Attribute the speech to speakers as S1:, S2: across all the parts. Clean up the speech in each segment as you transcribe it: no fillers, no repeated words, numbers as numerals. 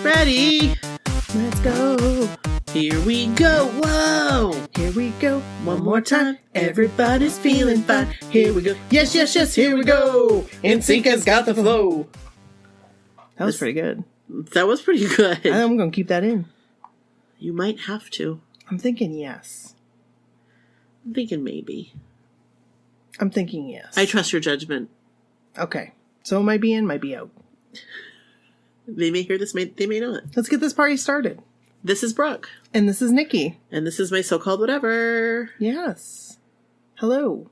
S1: Ready?
S2: Let's go.
S1: Here we go. Whoa.
S2: Here we go.
S1: One more time. Everybody's feeling fine. Here we go.
S2: Yes, yes, yes, here we go.
S1: NSYNC has got the flow.
S2: That was pretty good.
S1: That was pretty good.
S2: I'm going to keep that in.
S1: You might have to.
S2: I'm thinking yes.
S1: I'm thinking maybe.
S2: I'm thinking yes.
S1: I trust your judgment.
S2: Okay. So it might be in, might be out.
S1: They may hear this, they may not.
S2: Let's get this party started.
S1: This is Brooke.
S2: And this is Nikki.
S1: And this is My So-Called Whatever.
S2: Yes. Hello.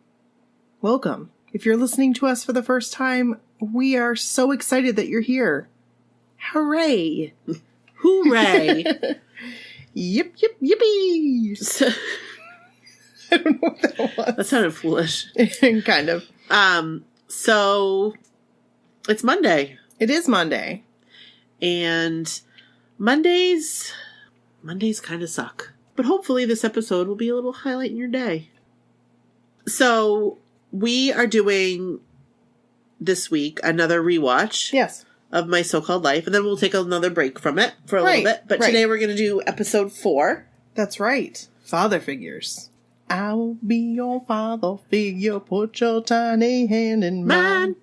S2: Welcome. If you're listening to us for the first time, we are so excited that you're here. Hooray.
S1: Hooray.
S2: Yip, yip, yippee. I don't know what that was.
S1: That sounded foolish.
S2: Kind of.
S1: So it's Monday.
S2: It is Monday.
S1: And Mondays kind of suck. But hopefully this episode will be a little highlight in your day. So we are doing this week another rewatch.
S2: Yes.
S1: Of My So-Called Life. And then we'll take another break from it for a little bit. But today we're going to do episode 4.
S2: That's right. Father figures. I will be your father figure. Put your tiny hand in mine.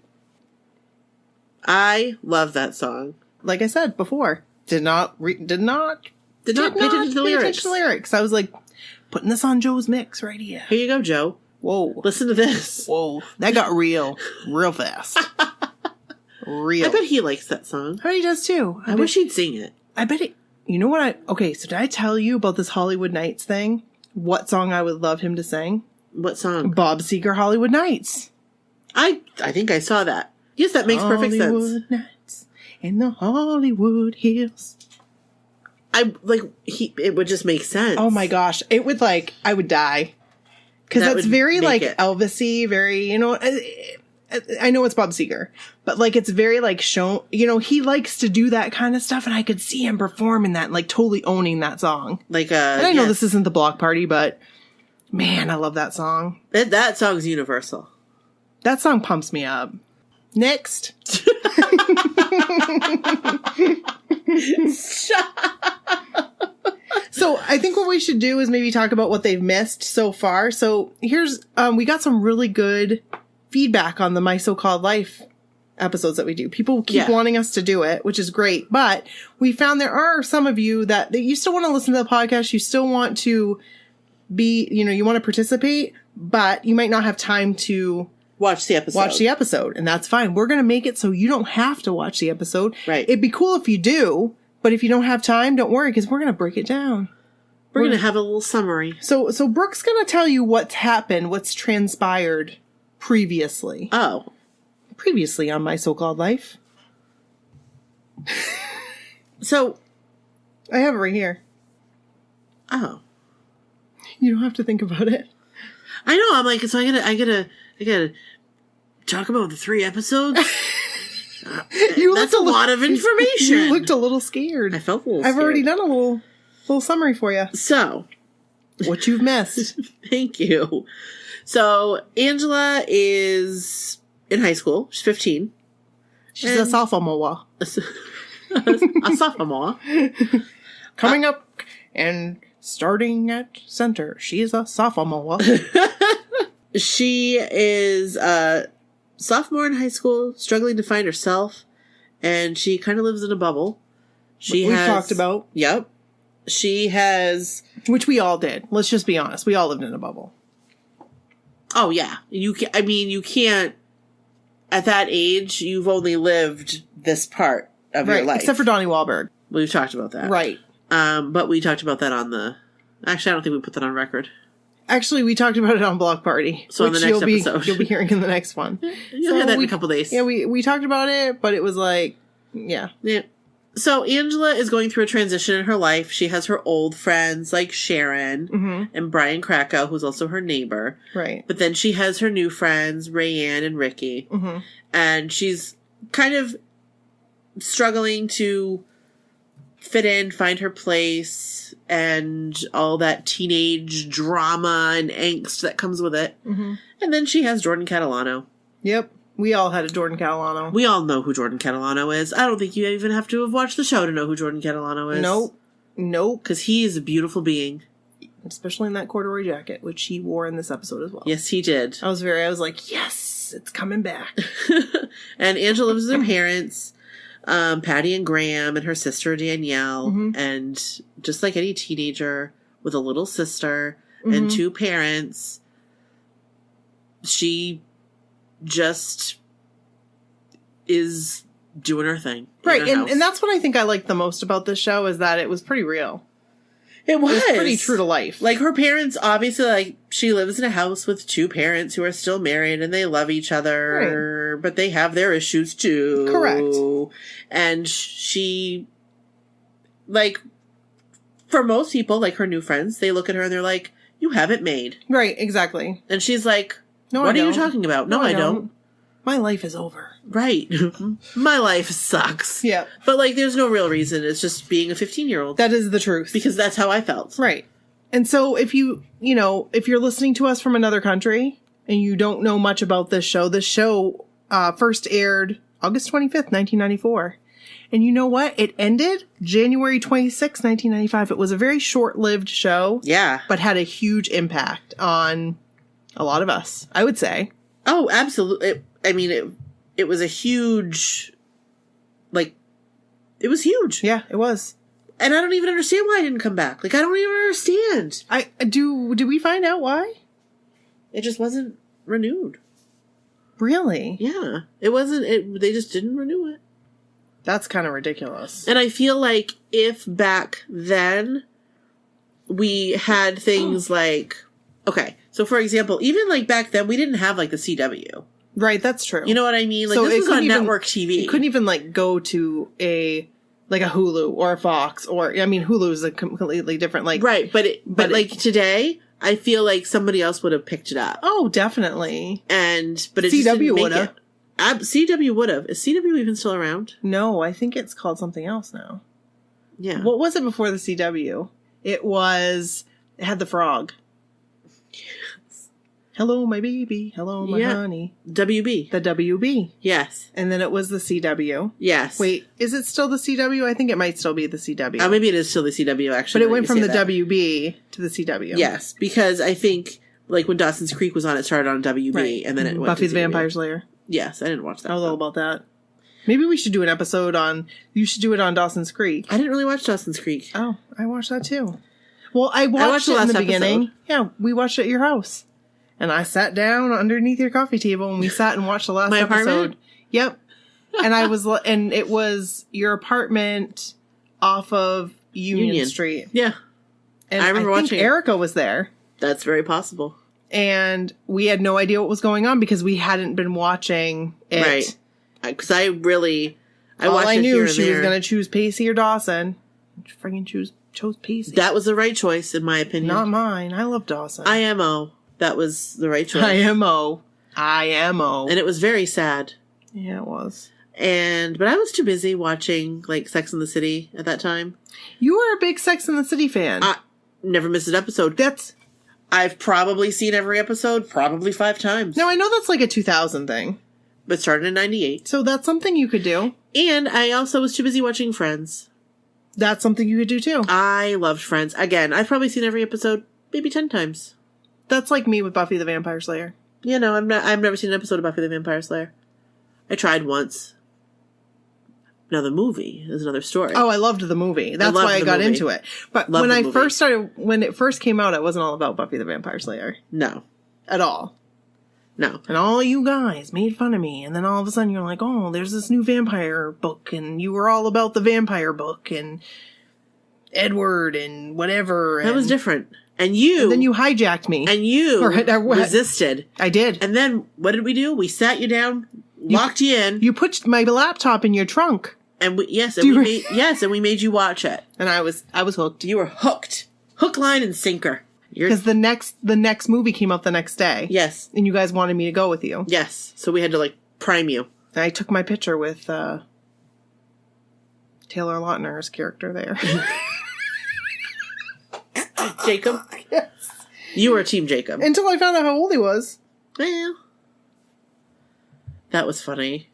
S1: I love that song.
S2: Like I said before, did not pay attention to the lyrics. I was like, putting this on Joe's mix right here.
S1: Here you go, Joe.
S2: Whoa.
S1: Listen to this.
S2: Whoa. That got real fast. Real.
S1: I bet he likes that song.
S2: I bet he does too.
S1: I wish he'd sing it.
S2: I bet it. You know what? Okay, so did I tell you about this Hollywood Nights thing? What song I would love him to sing?
S1: What song?
S2: Bob Seger, Hollywood Nights.
S1: I think I saw that. Yes, that makes perfect sense.
S2: Hollywood Nights in the Hollywood Hills.
S1: It would just make sense.
S2: Oh my gosh. It would I would die. Because that's very Elvis-y, very, I know it's Bob Seger, but it's very shown, he likes to do that kind of stuff, and I could see him performing that, totally owning that song. And I know this isn't the block party, but man, I love that song.
S1: That song's universal.
S2: That song pumps me up. Next. So I think what we should do is maybe talk about what they've missed so far. So here's, we got some really good feedback on the My So-Called Life episodes that we do. People keep wanting us to do it, which is great. But we found there are some of you that you still want to listen to the podcast. You still want to be, you want to participate, but you might not have time to
S1: watch the episode.
S2: And that's fine. We're going to make it so you don't have to watch the episode.
S1: Right.
S2: It'd be cool if you do, but if you don't have time, don't worry, because we're going to break it down.
S1: We're going to have a little summary.
S2: So Brooke's going to tell you what's happened, what's transpired previously.
S1: Oh.
S2: Previously on My So-Called Life.
S1: So.
S2: I have it right here.
S1: Oh.
S2: You don't have to think about it.
S1: I know. I'm so I gotta talk about the 3 episodes. That's a lot of information.
S2: You looked a little scared.
S1: I felt a little scared.
S2: I've already done a little summary for you.
S1: So.
S2: What you've missed.
S1: Thank you. So, Angela is in high school. She's 15.
S2: She's a sophomore.
S1: A sophomore.
S2: Coming up and starting at center. She's a sophomore.
S1: She is a sophomore in high school, struggling to find herself, and she kind of lives in a bubble.
S2: We've talked about.
S1: Yep. She has...
S2: Which we all did. Let's just be honest. We all lived in a bubble.
S1: Oh, yeah. You can't... At that age, you've only lived this part of your life.
S2: Except for Donnie Wahlberg.
S1: We've talked about that.
S2: Right.
S1: But we talked about that on the... Actually, I don't think we put that on record.
S2: Actually, we talked about it on Block Party.
S1: So in the next episode.
S2: You'll be hearing in the next one.
S1: You'll hear that in a couple days.
S2: Yeah, we talked about it, but it was yeah.
S1: Yeah. So Angela is going through a transition in her life. She has her old friends like Sharon and Brian Krakow, who's also her neighbor.
S2: Right.
S1: But then she has her new friends, Rayanne and Ricky. Mm-hmm. And she's kind of struggling to fit in, find her place, and all that teenage drama and angst that comes with it. Mm-hmm. And then she has Jordan Catalano.
S2: Yep. We all had a Jordan Catalano.
S1: We all know who Jordan Catalano is. I don't think you even have to have watched the show to know who Jordan Catalano is.
S2: Nope.
S1: Because he is a beautiful being.
S2: Especially in that corduroy jacket, which he wore in this episode as well.
S1: Yes, he did.
S2: I was like, yes, it's coming back.
S1: And Angela lives with her parents, Patty and Graham, and her sister Danielle. Mm-hmm. And just like any teenager with a little sister and two parents, she just is doing her thing.
S2: Right, and that's what I think I liked the most about this show is that it was pretty real.
S1: It was
S2: pretty true to life.
S1: Like, her parents, obviously, like, she lives in a house with two parents who are still married and they love each other, right. But they have their issues too.
S2: Correct.
S1: And she, like, for most people, like her new friends, they look at her and they're like, you have it made. Right, exactly. And she's like, no, what are you talking about? No, I don't.
S2: My life is over.
S1: Right. My life sucks.
S2: Yeah.
S1: But, like, there's no real reason. It's just being a 15-year-old.
S2: That is the truth.
S1: Because that's how I felt.
S2: Right. And so if if you're listening to us from another country and you don't know much about this show first aired August 25th, 1994. And you know what? It ended January 26th, 1995. It was a very short-lived show.
S1: Yeah.
S2: But had a huge impact on a lot of us, I would say.
S1: Oh, absolutely. It was a huge, like, it was huge.
S2: Yeah, it was.
S1: And I don't even understand why I didn't come back. Like, I don't even understand.
S2: Do we find out why?
S1: It just wasn't renewed.
S2: Really?
S1: Yeah. They just didn't renew it.
S2: That's kind of ridiculous.
S1: And I feel like if back then we had things like, okay, so for example, even like back then we didn't have like the CW.
S2: Right, that's true.
S1: You know what I mean? Like, so this was on network TV.
S2: You couldn't even like go to a Hulu or a Fox Hulu is a completely different right,
S1: but like today, I feel like somebody else would have picked it up.
S2: Oh, definitely.
S1: But it CW would have. CW would have. Is CW even still around?
S2: No, I think it's called something else now.
S1: Yeah.
S2: What was it before the CW? It had the frog. Hello, my baby. Hello, my honey.
S1: WB.
S2: The WB.
S1: Yes.
S2: And then it was the CW.
S1: Yes.
S2: Wait, is it still the CW? I think it might still be the CW.
S1: Maybe it is still the CW, actually.
S2: But it went from the WB to the CW.
S1: Yes, because I think, like, when Dawson's Creek was on, it started on WB, right. And then it went
S2: Buffy
S1: to
S2: the Vampire Slayer.
S1: Yes, I didn't watch that.
S2: I was all about that. Maybe we should do an episode you should do it on Dawson's Creek.
S1: I didn't really watch Dawson's Creek.
S2: Oh, I watched that too. Well, I watched it in the beginning. Episode. Yeah, we watched it at your house. And I sat down underneath your coffee table and we sat and watched the last episode.
S1: Apartment?
S2: Yep. And it was your apartment off of Union Street.
S1: Yeah.
S2: And I remember watching it. Erica was there.
S1: That's very possible.
S2: And we had no idea what was going on because we hadn't been watching it.
S1: Right. Because I
S2: All
S1: watched
S2: I
S1: it
S2: knew
S1: here and
S2: she
S1: there.
S2: was going to choose Pacey or Dawson. She freaking chose Pacey.
S1: That was the right choice, in my opinion.
S2: Not mine. I love Dawson.
S1: IMO. That was the right choice.
S2: IMO.
S1: And it was very sad.
S2: Yeah, it was.
S1: But I was too busy watching, like, Sex and the City at that time.
S2: You were a big Sex and the City fan.
S1: Never missed an episode. I've probably seen every episode, probably 5 times.
S2: Now, I know that's like a 2000 thing.
S1: But started in 98.
S2: So that's something you could do.
S1: And I also was too busy watching Friends.
S2: That's something you could do, too.
S1: I loved Friends. Again, I've probably seen every episode maybe 10 times.
S2: That's like me with Buffy the Vampire Slayer.
S1: Yeah, no, I've never seen an episode of Buffy the Vampire Slayer. I tried once. Now the movie is another story.
S2: Oh, I loved the movie. That's why I got into it. But when it first came out, it wasn't all about Buffy the Vampire Slayer.
S1: No.
S2: At all.
S1: No.
S2: And all you guys made fun of me. And then all of a sudden you're like, oh, there's this new vampire book. And you were all about the vampire book. And Edward and whatever.
S1: That was different. And then
S2: you hijacked me.
S1: And you resisted.
S2: I did.
S1: And then what did we do? We sat you down, locked you in.
S2: You put my laptop in your trunk.
S1: And we made you watch it.
S2: And I was hooked.
S1: You were hooked. Hook, line, and sinker.
S2: Because the next movie came out the next day.
S1: Yes.
S2: And you guys wanted me to go with you.
S1: Yes. So we had to, like, prime you.
S2: And I took my picture with Taylor Lautner's character there.
S1: Jacob?
S2: Yes.
S1: You were Team Jacob.
S2: Until I found out how old he was.
S1: Well. That was funny.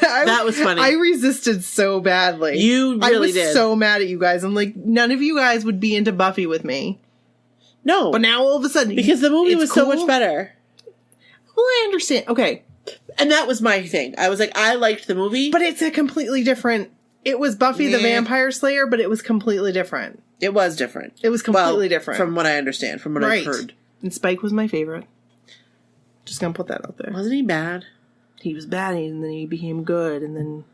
S1: That was funny.
S2: I resisted so badly.
S1: You really did.
S2: I was so mad at you guys. I'm like, none of you guys would be into Buffy with me.
S1: No.
S2: But now all of a sudden...
S1: Because the movie was
S2: cool.
S1: so much better.
S2: Well, I understand. Okay.
S1: And that was my thing. I was like, I liked the movie.
S2: But it's a completely different... It was Buffy the Vampire Slayer, but it was completely different.
S1: It was different.
S2: It was completely different.
S1: From what I understand, from what I've heard.
S2: And Spike was my favorite. Just gonna put that out there.
S1: Wasn't he bad?
S2: He was bad, and then he became good, and then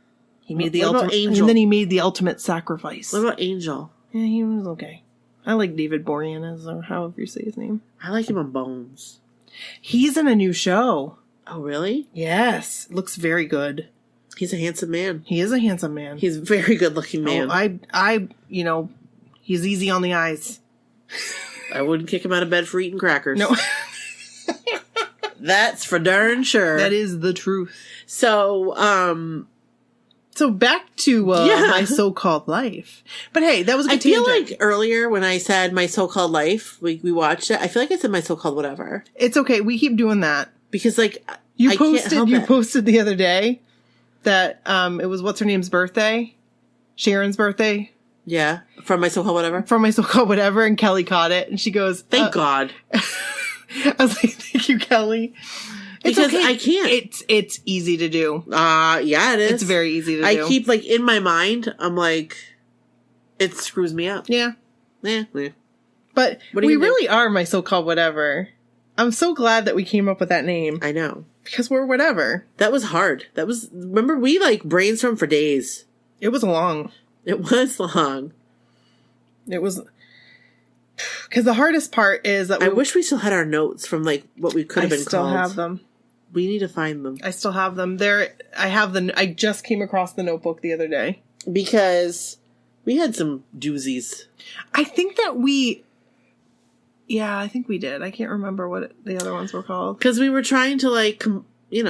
S2: he made the
S1: ultimate.
S2: And then he made the ultimate sacrifice.
S1: What about Angel?
S2: Yeah, he was okay. I like David Boreanaz, or however you say his name.
S1: I like him on Bones.
S2: He's in a new show.
S1: Oh, really?
S2: Yes, looks very good.
S1: He's a handsome man.
S2: He is a handsome man.
S1: He's a very good-looking man.
S2: Oh, he's easy on the eyes.
S1: I wouldn't kick him out of bed for eating crackers.
S2: No.
S1: That's for darn sure.
S2: That is the truth.
S1: So
S2: back to My So-Called Life. But hey, that was a good
S1: I feel
S2: tangent.
S1: like earlier when I said My So-Called Life, we watched it, I feel like I said My So-Called Whatever.
S2: It's okay. We keep doing that.
S1: Because, like,
S2: You
S1: I can't help it.
S2: posted the other day that it was what's her name's birthday? Sharon's birthday?
S1: Yeah. From My So-Called Whatever?
S2: From My So-Called Whatever, and Kelly caught it, and she goes,
S1: Thank God.
S2: I was like, thank you, Kelly. It's
S1: Because
S2: okay.
S1: I can't.
S2: It's easy to do.
S1: Yeah, it is.
S2: It's very easy to do.
S1: I keep, like, in my mind, I'm like, it screws me up.
S2: Yeah.
S1: Yeah.
S2: But
S1: What do
S2: we
S1: you do?
S2: really are My So-Called Whatever. I'm so glad that we came up with that name.
S1: I know.
S2: Because we're whatever.
S1: That was hard. Remember, we, like, brainstormed for days.
S2: It was long.
S1: It was long.
S2: It was... Because the hardest part is that
S1: I wish we still had our notes from, like, what we could have been called.
S2: I still have them.
S1: We need to find them.
S2: I still have them. I just came across the notebook the other day.
S1: Because we had some doozies.
S2: I think that I think we did. I can't remember what the other ones were called.
S1: Because we were trying to, like,
S2: We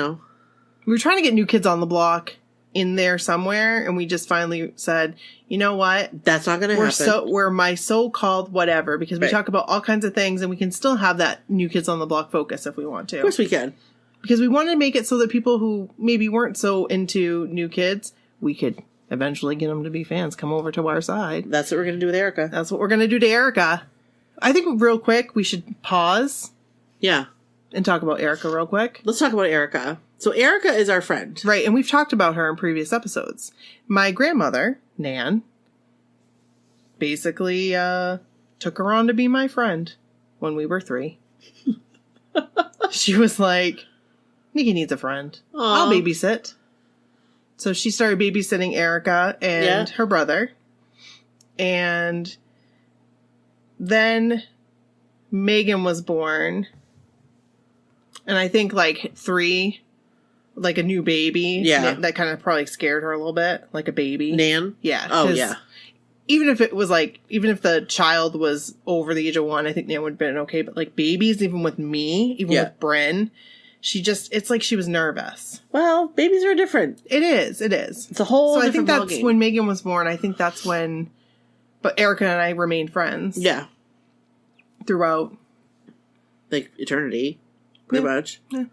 S2: were trying to get New Kids on the Block in there somewhere, and we just finally said, you know what?
S1: That's not going to happen.
S2: We're My So-Called Whatever, because we
S1: Right.
S2: talk about all kinds of things, and we can still have that New Kids on the Block focus if we want to.
S1: Of course we can.
S2: Because we wanted to make it so that people who maybe weren't so into New Kids, we could eventually get them to be fans, come over to our side.
S1: That's what we're going to do with Erica.
S2: That's what we're going to do to Erica. I think real quick, we should pause
S1: Yeah.
S2: and talk about Erica real quick.
S1: Let's talk about Erica. So Erica is our friend.
S2: Right, and we've talked about her in previous episodes. My grandmother, Nan, basically took her on to be my friend when we were 3. She was like, Nikki needs a friend.
S1: Aw.
S2: I'll babysit. So she started babysitting Erica and her brother. And then Megan was born. And I think like 3, like a new baby.
S1: Yeah.
S2: That kind of probably scared her a little bit, like a baby.
S1: Nan?
S2: Yeah.
S1: Oh,
S2: 'cause
S1: yeah.
S2: Even if the child was over the age of 1, I think Nan would have been okay. But like babies, even with me, with Bryn, it's like she was nervous.
S1: Well, babies are different.
S2: It is. It's
S1: a whole
S2: So I think
S1: different
S2: that's
S1: ballgame.
S2: when Megan was born. I think that's when, but Erica and I remained friends.
S1: Yeah.
S2: Throughout.
S1: Like eternity. Pretty much.
S2: Yeah.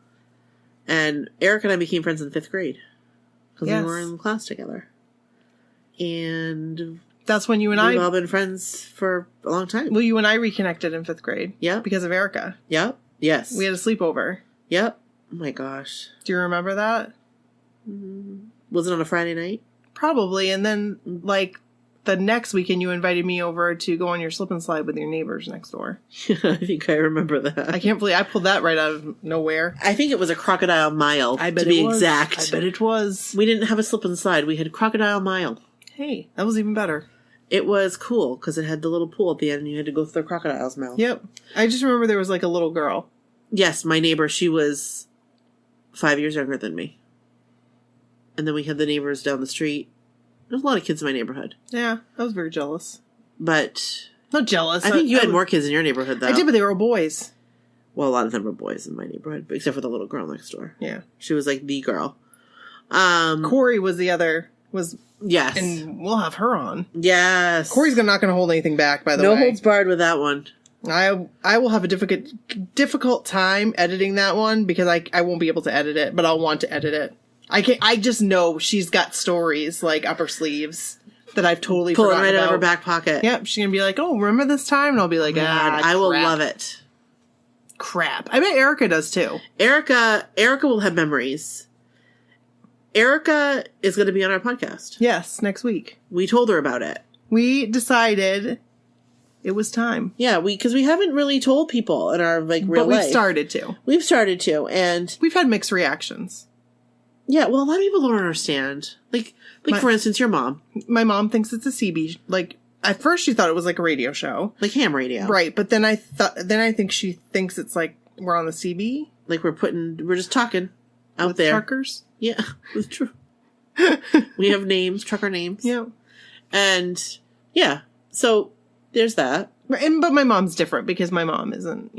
S1: And Erica and I became friends in 5th grade. Because
S2: Yes.
S1: we were in class together. And
S2: That's when you and
S1: we've
S2: I,
S1: all been friends for a long time.
S2: well, you and I reconnected in 5th grade.
S1: Yeah.
S2: Because of Erica.
S1: Yep. Yes.
S2: We had a sleepover.
S1: Yep. Oh my gosh.
S2: Do you remember that?
S1: Was it on a Friday night?
S2: Probably. And then like the next weekend you invited me over to go on your slip and slide with your neighbors next door.
S1: I think I remember that.
S2: I can't believe I pulled that right out of nowhere.
S1: I think it was a Crocodile Mile,
S2: I bet
S1: to be
S2: it was.
S1: exact.
S2: I bet it was.
S1: We didn't have a slip and slide. We had Crocodile Mile.
S2: Hey, that was even better.
S1: It was cool because it had the little pool at the end and you had to go through the crocodile's mouth.
S2: Yep. I just remember there was like a little girl.
S1: Yes, my neighbor, she was 5 years younger than me. And then we had the neighbors down the street. There's a lot of kids in my neighborhood.
S2: Yeah, I was very jealous.
S1: But
S2: Not jealous.
S1: I think you had more kids in your neighborhood, though.
S2: I did, but they were all boys.
S1: Well, a lot of them were boys in my neighborhood, except for the little girl next door.
S2: Yeah.
S1: She was like the girl.
S2: Corey was the other.
S1: Yes.
S2: And we'll have her on.
S1: Yes.
S2: Corey's not going to hold anything back, by the way.
S1: No holds barred with that one.
S2: I will have a difficult time editing that one because I won't be able to edit it, but I'll want to edit it. I just know she's got stories like up her sleeves that I've totally
S1: pulling
S2: forgotten
S1: right
S2: about.
S1: out of her back pocket.
S2: Yep, she's gonna be like, "Oh, remember this time?" And I'll be like,
S1: I will love it.
S2: Crap. I bet Erica does too.
S1: Erica will have memories. Erica is going to be on our podcast.
S2: Yes, next week.
S1: We told her about it.
S2: We decided it was time.
S1: Yeah, because we haven't really told people in our real life.
S2: But we've started to.
S1: We've started to, and
S2: we've had mixed reactions.
S1: Yeah, well, a lot of people don't understand. Like for instance, your mom.
S2: My mom thinks it's a CB. Like at first, she thought it was like a radio show,
S1: like ham radio,
S2: right? But then I think she thinks it's like we're on the CB,
S1: like we're just talking out
S2: with
S1: there,
S2: truckers.
S1: Yeah, it's true. We have names, trucker names.
S2: Yeah,
S1: and yeah, so there's that.
S2: But my mom's different because my mom isn't,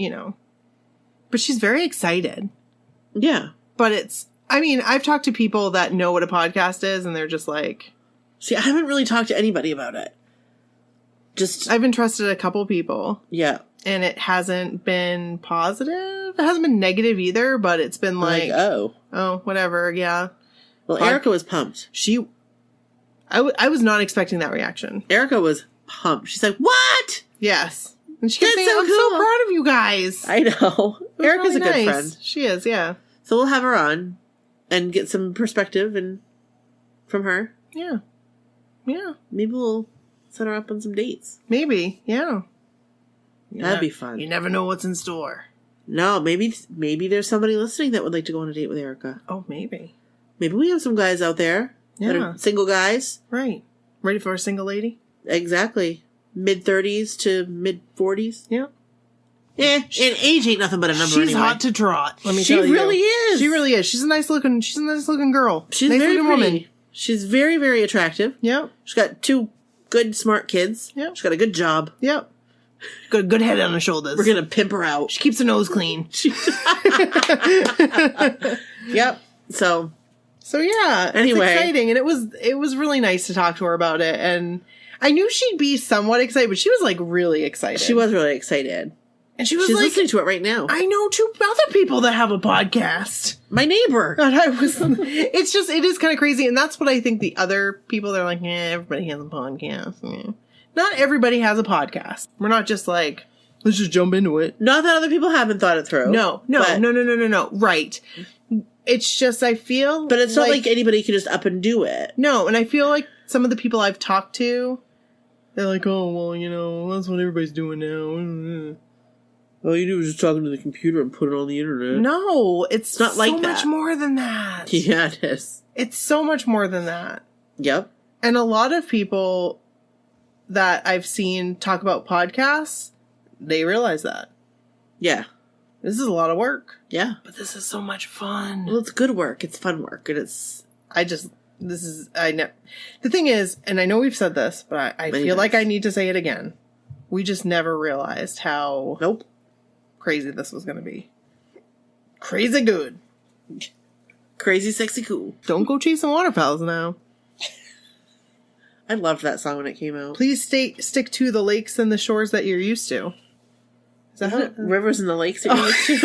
S2: but she's very excited.
S1: Yeah,
S2: but I've talked to people that know what a podcast is, and they're just like...
S1: See, I haven't really talked to anybody about it.
S2: I've entrusted a couple people.
S1: Yeah.
S2: And it hasn't been positive. It hasn't been negative either, but it's been like... Oh, whatever, yeah.
S1: Well, Erica was pumped.
S2: I was not expecting that reaction.
S1: Erica was pumped. She's like, what?
S2: Yes. And she kept saying, I'm so proud of you guys.
S1: I know. Erica's really a good friend.
S2: She is, yeah.
S1: So we'll have her on. And get some perspective from her.
S2: Yeah. Yeah.
S1: Maybe we'll set her up on some dates.
S2: Maybe. Yeah.
S1: That'd be fun.
S2: You never know what's in store.
S1: No, maybe there's somebody listening that would like to go on a date with Erica.
S2: Oh, maybe.
S1: Maybe we have some guys out there that are single guys.
S2: Right. Ready for a single lady?
S1: Exactly. Mid-30s to mid-40s.
S2: Yeah.
S1: Yeah, and age ain't nothing but a number.
S2: She's hot to trot. Let me tell you.
S1: She really is.
S2: She really is. She's a nice looking girl.
S1: She's
S2: nice
S1: very
S2: looking
S1: pretty.
S2: woman.
S1: She's very, very attractive.
S2: Yeah.
S1: She's got 2 good, smart kids.
S2: Yeah.
S1: She's got a good job.
S2: Yep. Good head on her shoulders.
S1: We're gonna pimp her out.
S2: She keeps her nose clean.
S1: Yep. So
S2: yeah.
S1: Anyway,
S2: it's exciting, and it was really nice to talk to her about it. And I knew she'd be somewhat excited, but she was like really excited.
S1: She was really excited.
S2: And she's like,
S1: listening to it right now.
S2: I know 2 other people that have a podcast.
S1: My neighbor.
S2: And it is kind of crazy. And that's what I think the other people, they're like, everybody has a podcast. Yeah. Not everybody has a podcast. We're not just like, let's just jump into it.
S1: Not that other people haven't thought it through.
S2: No. Right. It's just, I feel.
S1: But it's not like anybody can just up and do it.
S2: No. And I feel like some of the people I've talked to, they're like, oh, well, that's what everybody's doing now.
S1: All you do is just talk into the computer and put it on the internet.
S2: No, it's not like that. So much more than that.
S1: Yeah, it is.
S2: It's so much more than that.
S1: Yep.
S2: And a lot of people that I've seen talk about podcasts, they realize that. Yeah. This is a lot of work.
S1: Yeah.
S2: But this is so much fun.
S1: Well, it's good work. It's fun work. And
S2: the thing is, and I know we've said this, but I feel like I need to say it again. We just never realized how crazy this was going to be. Crazy good.
S1: Crazy, sexy, cool.
S2: Don't go chasing waterfowls now.
S1: I loved that song when it came out.
S2: Please stick to the lakes and the shores that you're used to.
S1: Is that how rivers and the lakes that you're used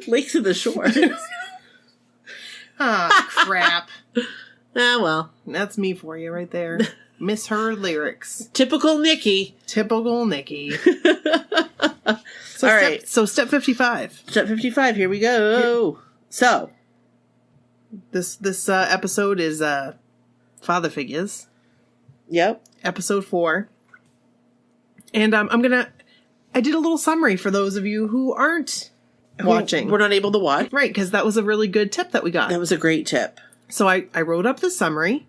S1: to? Lakes and the shores.
S2: Ah, crap.
S1: Ah, well.
S2: That's me for you right there. Misheard lyrics.
S1: Typical Nikki.
S2: Typical Nikki.
S1: All right.
S2: So step 55.
S1: Step 55. Here we go. So.
S2: This episode is Father Figures.
S1: Yep.
S2: Episode 4. And I did a little summary for those of you who aren't watching.
S1: We're not able to watch.
S2: Right, because that was a really good tip that we got.
S1: That was a great tip.
S2: So I wrote up the summary.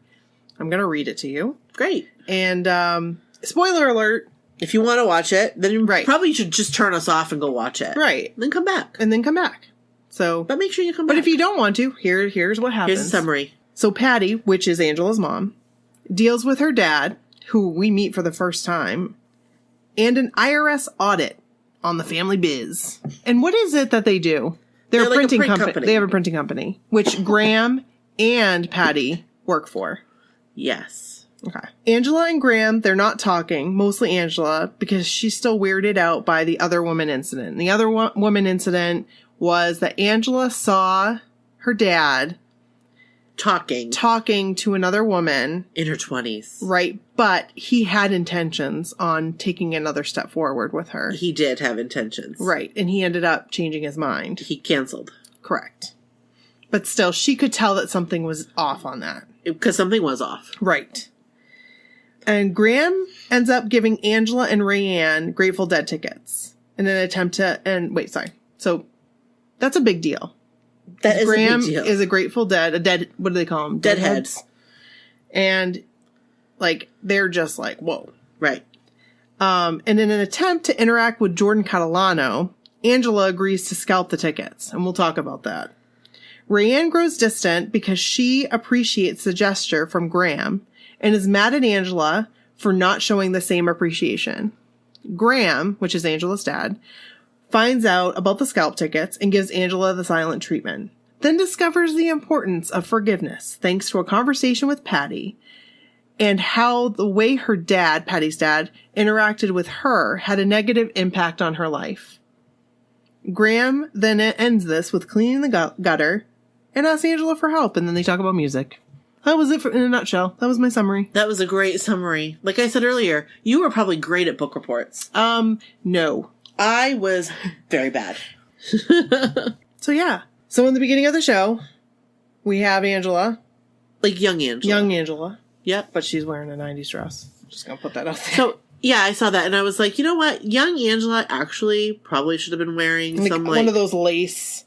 S2: I'm going to read it to you.
S1: Great.
S2: And spoiler alert.
S1: If you want to watch it, then you probably should just turn us off and go watch it.
S2: Right.
S1: Then come back.
S2: But
S1: make sure you come back.
S2: But if you don't want to, here's what happens.
S1: Here's a summary.
S2: So Patty, which is Angela's mom, deals with her dad, who we meet for the first time, and an IRS audit on the family biz. And what is it that they do? They're a printing company. They have a printing company, which Graham and Patty work for.
S1: Yes.
S2: Okay. Angela and Graham, they're not talking, mostly Angela, because she's still weirded out by the other woman incident. And the other woman incident was that Angela saw her dad talking to another woman.
S1: In her 20s.
S2: Right. But he had intentions on taking another step forward with her.
S1: He did have intentions.
S2: Right. And he ended up changing his mind.
S1: He canceled.
S2: Correct. But still, she could tell that something was off on that.
S1: Because something was off.
S2: Right. And Graham ends up giving Angela and Rayanne Grateful Dead tickets in an attempt to... So, that's a big deal.
S1: That is
S2: Graham
S1: a big deal.
S2: is a Grateful Dead... what do they call them?
S1: Deadheads.
S2: And, they're just like, whoa.
S1: Right.
S2: And in an attempt to interact with Jordan Catalano, Angela agrees to scalp the tickets. And we'll talk about that. Rayanne grows distant because she appreciates the gesture from Graham and is mad at Angela for not showing the same appreciation. Graham, which is Angela's dad, finds out about the scalp tickets and gives Angela the silent treatment, then discovers the importance of forgiveness thanks to a conversation with Patty and how the way her dad, Patty's dad, interacted with her had a negative impact on her life. Graham then ends this with cleaning the gutter and asks Angela for help, and then they talk about music. That was it in a nutshell. That was my summary.
S1: That was a great summary. Like I said earlier, you were probably great at book reports.
S2: No.
S1: I was very bad.
S2: So yeah. So in the beginning of the show, we have Angela.
S1: Like young Angela.
S2: Young Angela.
S1: Yep.
S2: But she's wearing a 90s dress. I'm just going to put that out there.
S1: So, yeah, I saw that and I was like, you know what? Young Angela actually probably should have been wearing some
S2: one of those lace,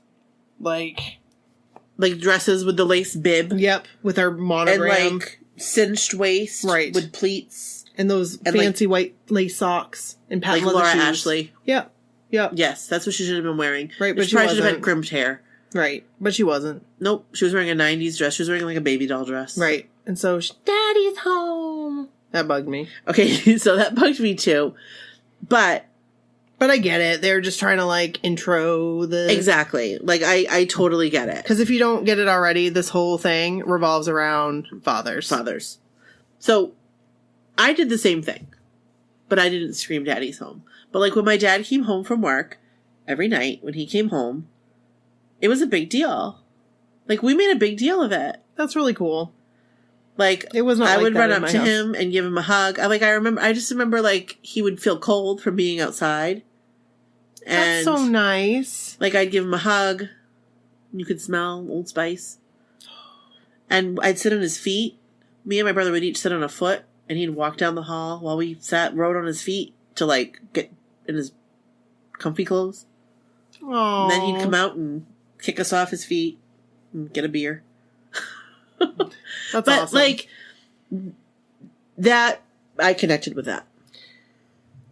S1: dresses with the lace bib.
S2: Yep. With her monogram.
S1: And cinched waist.
S2: Right.
S1: With pleats.
S2: And those fancy white lace socks. And patent leather
S1: Laura
S2: shoes.
S1: Ashley.
S2: Yep. Yep.
S1: Yes, that's what she should have been wearing.
S2: Right, but
S1: she probably should have
S2: wasn't.
S1: had crimped hair.
S2: Right. But she wasn't.
S1: Nope. She was wearing a 90s dress. She was wearing a baby doll dress.
S2: Right. And so, Daddy's home. That bugged me.
S1: Okay, so that bugged me too. But
S2: I get it. They're just trying to intro the...
S1: Exactly. I totally get it.
S2: Because if you don't get it already, this whole thing revolves around fathers.
S1: So, I did the same thing. But I didn't scream Daddy's home. But when my dad came home from work, every night when he came home, it was a big deal. We made a big deal of it.
S2: That's really cool.
S1: It was not I would run up to him and give him a hug. I just remember he would feel cold from being outside. And
S2: that's so nice.
S1: I'd give him a hug. You could smell Old Spice. And I'd sit on his feet. Me and my brother would each sit on a foot, and he'd walk down the hall while we rode on his feet to get in his comfy clothes.
S2: Aww.
S1: And then he'd come out and kick us off his feet and get a beer.
S2: That's awesome.
S1: That, I connected with that.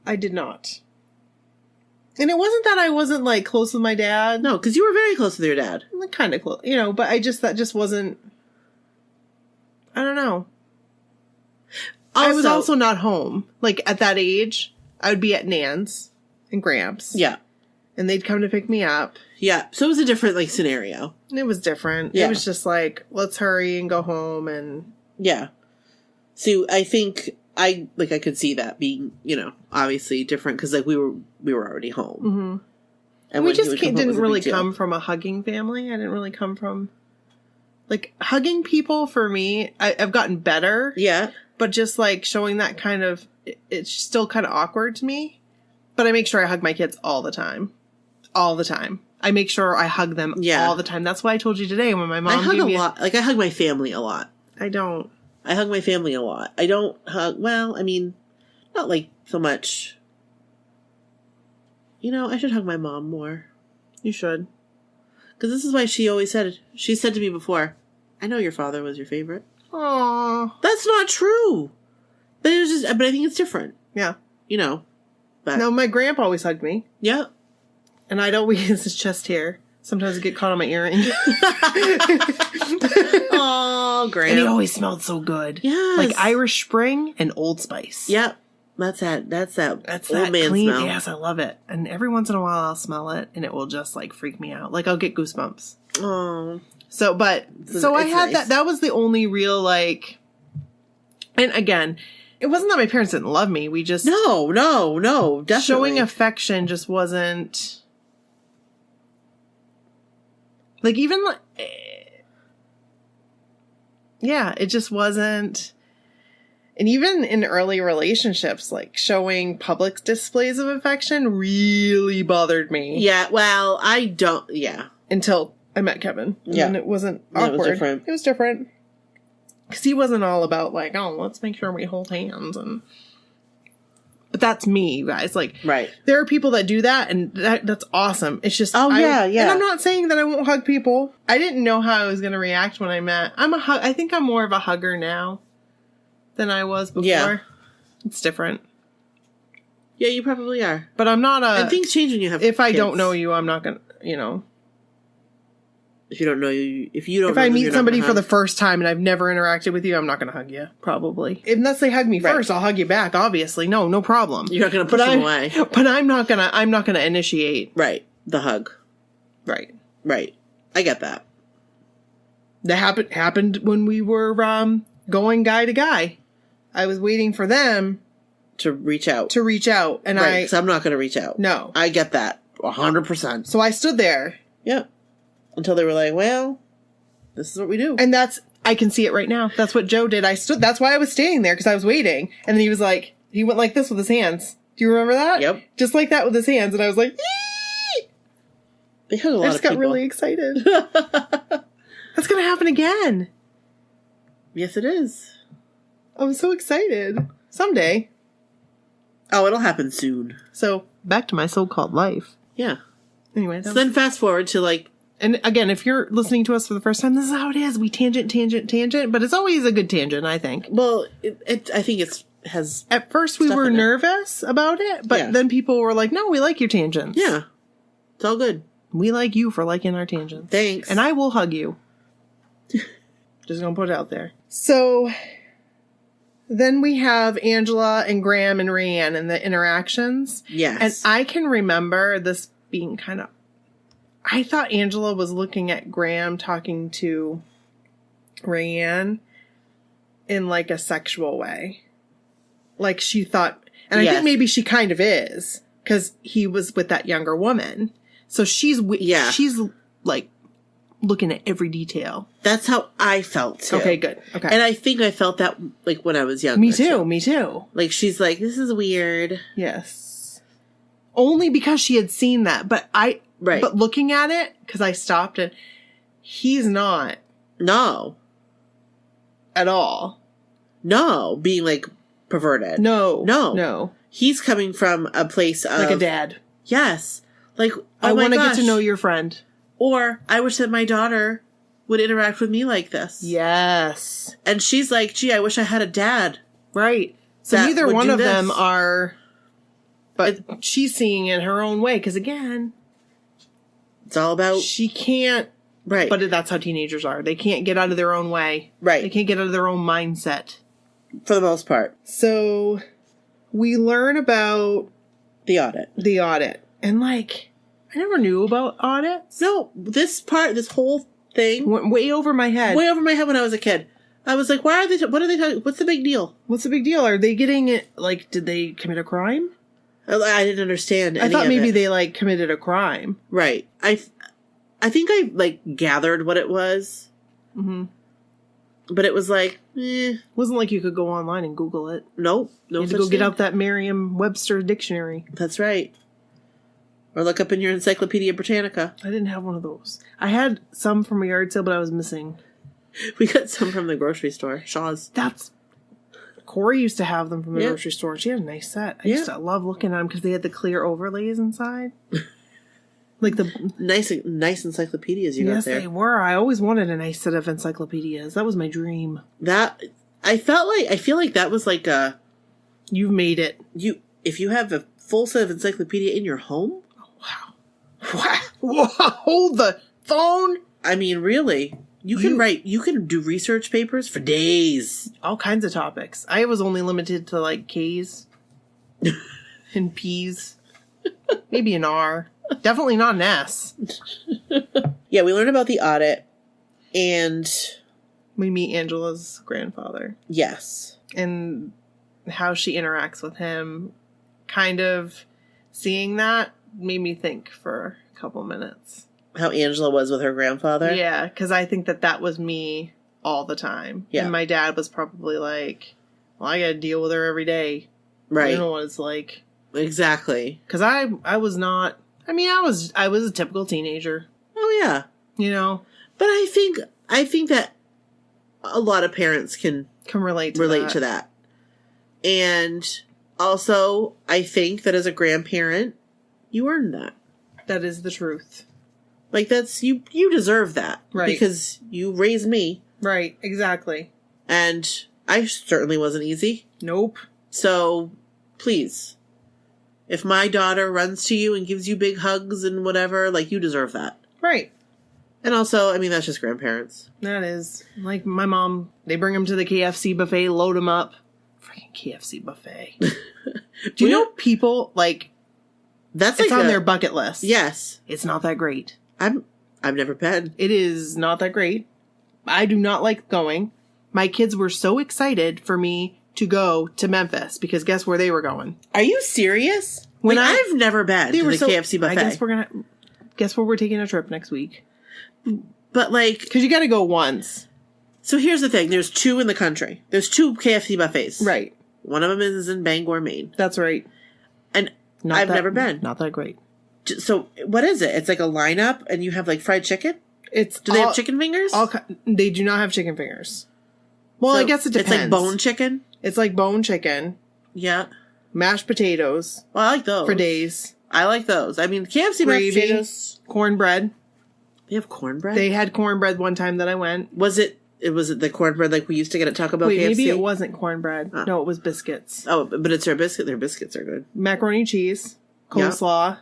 S2: I did not. And it wasn't that I wasn't close with my dad.
S1: No, because you were very close with your dad.
S2: Kind of close, but that just wasn't, I don't know. I was also not home. At that age, I would be at Nan's and Gramps.
S1: Yeah.
S2: And they'd come to pick me up.
S1: Yeah. So it was a different, scenario.
S2: It was different.
S1: Yeah.
S2: It was just let's hurry and go home and...
S1: Yeah. So I think I could see that being, obviously different because, we were already home.
S2: Mm-hmm.
S1: And
S2: we just didn't really come from a hugging family. I didn't really come from... hugging people for me, I've gotten better.
S1: Yeah.
S2: But just showing that kind of, it's still kind of awkward to me. But I make sure I hug my kids all the time. All the time. I make sure I hug them all the time. That's why I told you today when my mom
S1: I hug a lot. I hug my family a lot.
S2: I don't.
S1: I hug my family a lot. I don't hug, not so much. I should hug my mom more.
S2: You should.
S1: Because this is why she said to me before, I know your father was your favorite.
S2: Aww.
S1: That's not true. But but I think it's different.
S2: Yeah.
S1: But
S2: no, my grandpa always hugged me.
S1: Yeah.
S2: And I'd always his chest hair. Sometimes I get caught on my earring.
S1: Oh, Grandpa.
S2: And he always smelled so good.
S1: Yes.
S2: Irish Spring and Old Spice.
S1: Yep. That's that old
S2: that
S1: man
S2: clean
S1: smell.
S2: Yes, I love it. And every once in a while I'll smell it and it will just freak me out. I'll get goosebumps.
S1: Oh.
S2: So I had
S1: nice.
S2: that was the only real And again, it wasn't that my parents didn't love me. We just...
S1: No, definitely.
S2: Showing affection just wasn't... Like, even... Yeah, it just wasn't... And even in early relationships, like, showing public displays of affection really bothered me.
S1: Yeah, well, I don't... Yeah.
S2: Until I met Kevin.
S1: Yeah.
S2: And it wasn't awkward.
S1: It was different.
S2: It was different. Because he wasn't all about, like, oh, let's make sure we hold hands. But that's me, you guys. Like,
S1: right.
S2: There are people that do that, and that's awesome. It's just...
S1: yeah.
S2: And I'm not saying that I won't hug people. I didn't know how I was going to react when I met. I think I'm more of a hugger now than I was before. Yeah. It's different.
S1: Yeah, you probably are.
S2: But I'm not a...
S1: And things change when you have
S2: If
S1: kids.
S2: I don't know you, I'm not going to, you know...
S1: If you don't know you... If
S2: I meet somebody for the first time and I've never interacted with you, I'm not going to hug you, probably. Unless they hug me first, I'll hug you back, obviously. No problem.
S1: You're not going to push them away.
S2: But I'm not going to initiate.
S1: Right. The hug.
S2: Right.
S1: I get that.
S2: That happened when we were going guy to guy. I was waiting for them
S1: to reach out.
S2: And
S1: right, so I'm not going to reach out.
S2: No.
S1: I get that. 100%.
S2: So I stood there.
S1: Yeah. Until they were like, well, this is what we do.
S2: And I can see it right now. That's what Joe did. That's why I was staying there, because I was waiting. And then he went like this with his hands. Do you remember that?
S1: Yep.
S2: Just like that with his hands. And I was like, eee!
S1: They hug a lot of people. I
S2: just got really excited. That's going to happen again.
S1: Yes, it is.
S2: I'm so excited. Someday.
S1: Oh, it'll happen soon.
S2: So, back to my so-called life.
S1: Yeah.
S2: Anyway.
S1: So then fast forward to like...
S2: And again, if you're listening to us for the first time, this is how it is. We tangent, but it's always a good tangent, I think.
S1: Well, I think has...
S2: At first we were nervous about it, but then people were like, no, we like your tangents.
S1: Yeah. It's all good.
S2: We like you for liking our tangents.
S1: Thanks.
S2: And I will hug you. Just gonna put it out there. So... Then we have Angela and Graham and Rayanne and the interactions.
S1: Yes.
S2: And I can remember this being kind of... I thought Angela was looking at Graham talking to Rayanne in like a sexual way. Like she thought... And I think maybe she kind of is. Because he was with that younger woman. So she's like... looking at every detail.
S1: That's how I felt too.
S2: Okay, good. Okay.
S1: And I think I felt that like when I was younger.
S2: Me too.
S1: Like she's like, this is weird.
S2: Yes. Only because she had seen that. But but looking at it, because I stopped and he's not.
S1: No.
S2: At all.
S1: No. Being like perverted.
S2: No.
S1: He's coming from a place of...
S2: Like a dad.
S1: Yes. Like,
S2: I want to get to know your friend.
S1: Or, I wish that my daughter would interact with me like this.
S2: Yes.
S1: And she's like, gee, I wish I had a dad.
S2: Right. So neither one of them are... But she's seeing it her own way. Because again...
S1: It's all about...
S2: She can't...
S1: Right.
S2: But that's how teenagers are. They can't get out of their own way.
S1: Right.
S2: They can't get out of their own mindset.
S1: For the most part.
S2: So, we learn about...
S1: The audit.
S2: And like... I never knew about audits.
S1: No, this whole thing...
S2: Went way over my head.
S1: Way over my head when I was a kid. I was like, what are they talking... What's the big deal?
S2: What's the big deal? Are they getting it... Like, did they commit a crime?
S1: I didn't understand any
S2: I thought
S1: of
S2: maybe
S1: it.
S2: they, like, committed a crime.
S1: Right. I think I, like, gathered what it was.
S2: Mm-hmm.
S1: But it was like,
S2: It wasn't like you could go online and Google it.
S1: Nope. No,
S2: you had to go get out that Merriam-Webster dictionary.
S1: That's right. Or look up in your Encyclopedia Britannica.
S2: I didn't have one of those. I had some from a yard sale, but I was missing.
S1: We got some from the grocery store. Shaw's.
S2: Corey used to have them from the grocery store. She had a nice set. I used to love looking at them because they had the clear overlays inside. Like the... Nice
S1: encyclopedias you got there.
S2: Yes, they were. I always wanted a nice set of encyclopedias. That was my dream.
S1: I feel like that was like a...
S2: You've made it.
S1: If you have a full set of encyclopedia in your home...
S2: Wow. Hold the phone.
S1: I mean, really, you can do research papers for days.
S2: All kinds of topics. I was only limited to like K's and P's. Maybe an R. Definitely not an S.
S1: Yeah, we learned about the audit and
S2: we meet Angela's grandfather.
S1: Yes.
S2: and how she interacts with him, kind of seeing that made me think for a couple minutes.
S1: How Angela was with her grandfather?
S2: Yeah, because I think that was me all the time.
S1: Yeah.
S2: And my dad was probably like, well, I got to deal with her every day.
S1: Right.
S2: You know what it's like.
S1: Exactly.
S2: Because I was not, I mean, I was a typical teenager.
S1: Oh, yeah.
S2: You know?
S1: But I think that a lot of parents can
S2: relate
S1: to that. And also, I think that as a grandparent, you earned that.
S2: That is the truth.
S1: Like, that's, you deserve that.
S2: Right.
S1: Because you raised me.
S2: Right, exactly.
S1: And I certainly wasn't easy.
S2: Nope.
S1: So, please, if my daughter runs to you and gives you big hugs and whatever, like, you deserve that.
S2: Right.
S1: And also, I mean, that's just grandparents.
S2: That is. Like, my mom, they bring them to the KFC buffet, load them up. Freaking KFC buffet. Do you know people, like,
S1: that's
S2: it's
S1: like
S2: on their bucket list.
S1: Yes.
S2: It's not that great.
S1: I've never been.
S2: It is not that great. I do not like going. My kids were so excited for me to go to Memphis because guess where they were going?
S1: Are you serious? When I've never been to the KFC buffet.
S2: I guess where we're taking a trip next week.
S1: But like,
S2: because you got to go once.
S1: So here's the thing: there's 2 in the country. There's 2 KFC buffets.
S2: Right.
S1: One of them is in Bangor, Maine.
S2: That's right.
S1: And I've never been.
S2: Not that great.
S1: So what is it? It's like a lineup, and you have like fried chicken. Do they have chicken fingers?
S2: They do not have chicken fingers. Well,
S1: so
S2: I guess it depends.
S1: It's like bone chicken.
S2: It's like bone chicken.
S1: Yeah.
S2: Mashed potatoes.
S1: Well, I like those
S2: for days.
S1: I like those. I mean, KFC mashed potatoes,
S2: cornbread.
S1: They have cornbread.
S2: They had cornbread one time that I went.
S1: Was it the cornbread like we used to get at Taco Bell?
S2: Wait,
S1: KFC?
S2: Maybe it wasn't cornbread. No, it was biscuits.
S1: Oh, but it's their biscuit. Their biscuits are good.
S2: Macaroni and cheese, coleslaw.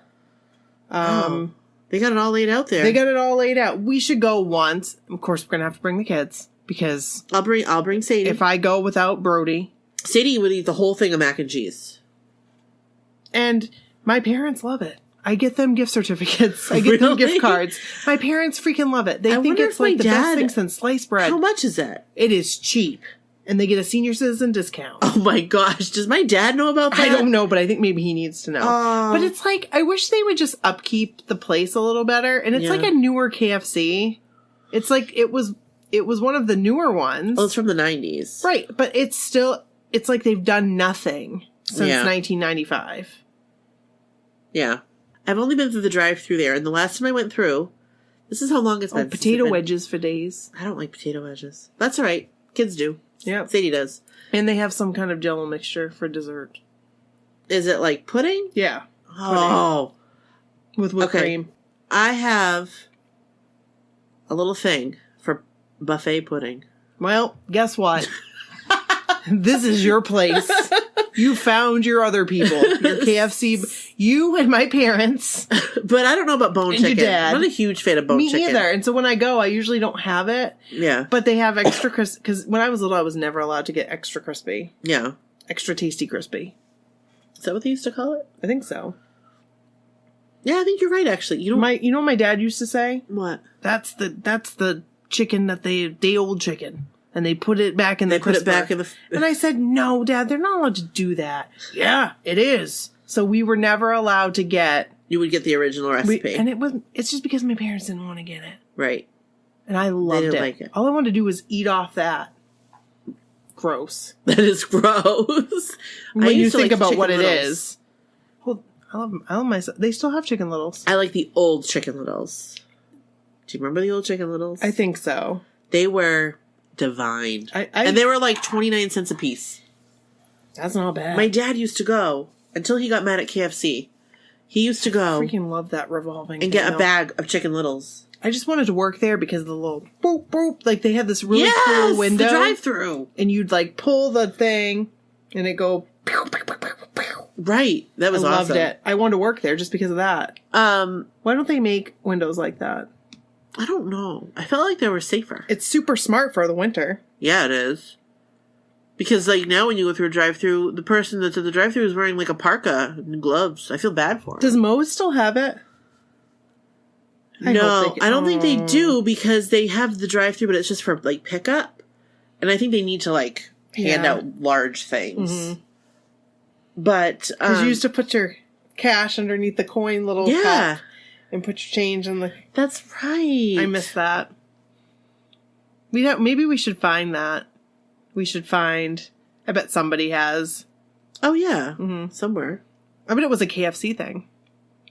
S1: Yeah. They got it all laid out there.
S2: They got it all laid out. We should go once. Of course, we're gonna have to bring the kids because
S1: I'll bring Sadie.
S2: If I go without Brody,
S1: Sadie would eat the whole thing of mac and cheese.
S2: And my parents love it. I get them gift certificates. I get them gift cards. My parents freaking love it. They think it's like the best thing since sliced bread.
S1: How much is it?
S2: It is cheap. And they get a senior citizen discount.
S1: Oh my gosh. Does my dad know about that?
S2: I don't know, but I think maybe he needs to know. But it's like, I wish they would just upkeep the place a little better. And it's like a newer KFC. It's like, it was one of the newer ones.
S1: Oh, it's from the 90s.
S2: Right. But it's like they've done nothing since 1995.
S1: Yeah. I've only been through the drive-thru there. And the last time I went through, this is how long it's been.
S2: Potato wedges for days.
S1: I don't like potato wedges. That's all right. Kids do.
S2: Yeah.
S1: Sadie does.
S2: And they have some kind of jello mixture for dessert.
S1: Is it like pudding?
S2: Yeah.
S1: Oh.
S2: Pudding. With whipped cream.
S1: I have a little thing for buffet pudding.
S2: Well, guess what? This is your place. You found your other people. Your KFC. You and my parents.
S1: But I don't know about bone chicken.
S2: Your dad.
S1: I'm not a huge fan of bone chicken.
S2: Me neither. And so when I go, I usually don't have it.
S1: Yeah.
S2: But they have extra crispy. Because when I was little, I was never allowed to get extra crispy.
S1: Yeah.
S2: Extra tasty crispy.
S1: Is that what they used to call it?
S2: I think so.
S1: Yeah, I think you're right, actually. You
S2: know what my dad used to say?
S1: What?
S2: That's the chicken that day old chicken. And they put it back in the crisper.
S1: Put it back in the...
S2: And I said, no, Dad, they're not allowed to do that. Yeah, it is. So we were never allowed to get...
S1: You would get the original recipe.
S2: It's just because my parents didn't want to get it.
S1: Right.
S2: And I loved it.
S1: Like it.
S2: All I wanted to do was eat off that. Gross.
S1: That is gross.
S2: When you think about what it is. Well, I love myself. They still have Chicken Littles.
S1: I like the old Chicken Littles. Do you remember the old Chicken Littles?
S2: I think so.
S1: They were... divine. And they were like 29 cents a piece.
S2: That's not bad.
S1: My dad used to go, until he got mad at KFC, he used to go...
S2: I freaking love that revolving
S1: and get a bag of Chicken Littles.
S2: I just wanted to work there because of the little boop, boop. Like, they had this really cool window.
S1: The drive-thru.
S2: And you'd, like, pull the thing, and it'd go... Pew, pew, pew, pew, pew.
S1: Right. That was awesome. I loved it.
S2: I wanted to work there just because of that. Why don't they make windows like that?
S1: I don't know. I felt like they were safer.
S2: It's super smart for the winter.
S1: Yeah, it is. Because, like, now when you go through a drive-thru, the person that's at the drive-thru is wearing, like, a parka and gloves. I feel bad for him.
S2: Does Moe's still have it?
S1: No, I don't think they do because they have the drive-thru, but it's just for, like, pickup. And I think they need to, like... hand out large things.
S2: Mm-hmm.
S1: But
S2: because you used to put your cash underneath the coin little cup and put your change in the.
S1: That's right.
S2: I miss that. Maybe we should find that. We should find. I bet somebody has.
S1: Oh yeah, somewhere.
S2: I bet it was a KFC thing.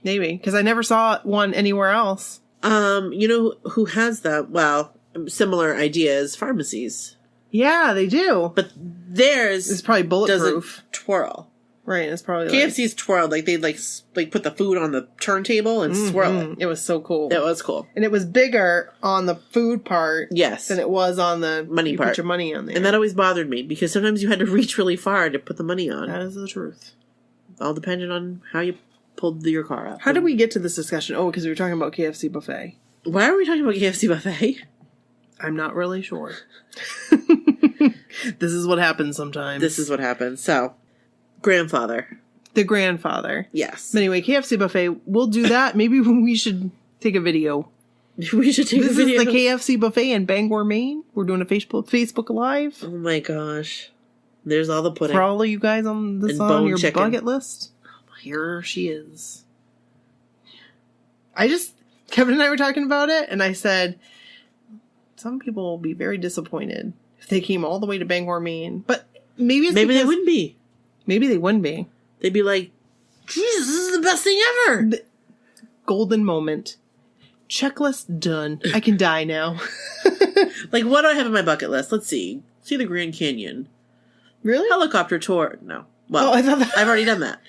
S2: Maybe because I never saw one anywhere else.
S1: You know who has that? Well, similar ideas. Pharmacies.
S2: Yeah, they do.
S1: But theirs
S2: is probably bulletproof.
S1: Doesn't twirl.
S2: Right, it's probably
S1: KFC's twirled. Like they like put the food on the turntable and swirl it.
S2: It was so cool.
S1: It was cool,
S2: and it was bigger on the food part.
S1: Yes,
S2: than it was on the
S1: money part.
S2: Put your money on there,
S1: and that always bothered me because sometimes you had to reach really far to put the money on.
S2: That is the truth.
S1: All depended on how you pulled your car up.
S2: How did we get to this discussion? Oh, because we were talking about KFC buffet.
S1: Why are we talking about KFC buffet?
S2: I'm not really sure. This is what happens sometimes.
S1: This is what happens. So, grandfather.
S2: The grandfather.
S1: Yes.
S2: But anyway, KFC buffet, we'll do that. Maybe we should take a video.
S1: We should take a video.
S2: This is the KFC buffet in Bangor, Maine. We're doing a Facebook Live.
S1: Oh my gosh. There's all the pudding.
S2: For all of you guys on this on your bucket list. Here she is. Kevin and I were talking about it, and I said, some people will be very disappointed if they came all the way to Bangor, Maine. But maybe
S1: they wouldn't be.
S2: Maybe they wouldn't be.
S1: They'd be like, Jesus, this is the best thing ever.
S2: Golden moment. Checklist done. I can die now.
S1: Like, what do I have on my bucket list? Let's see. See the Grand Canyon.
S2: Really?
S1: Helicopter tour. No. Well,
S2: I thought
S1: I've already done that.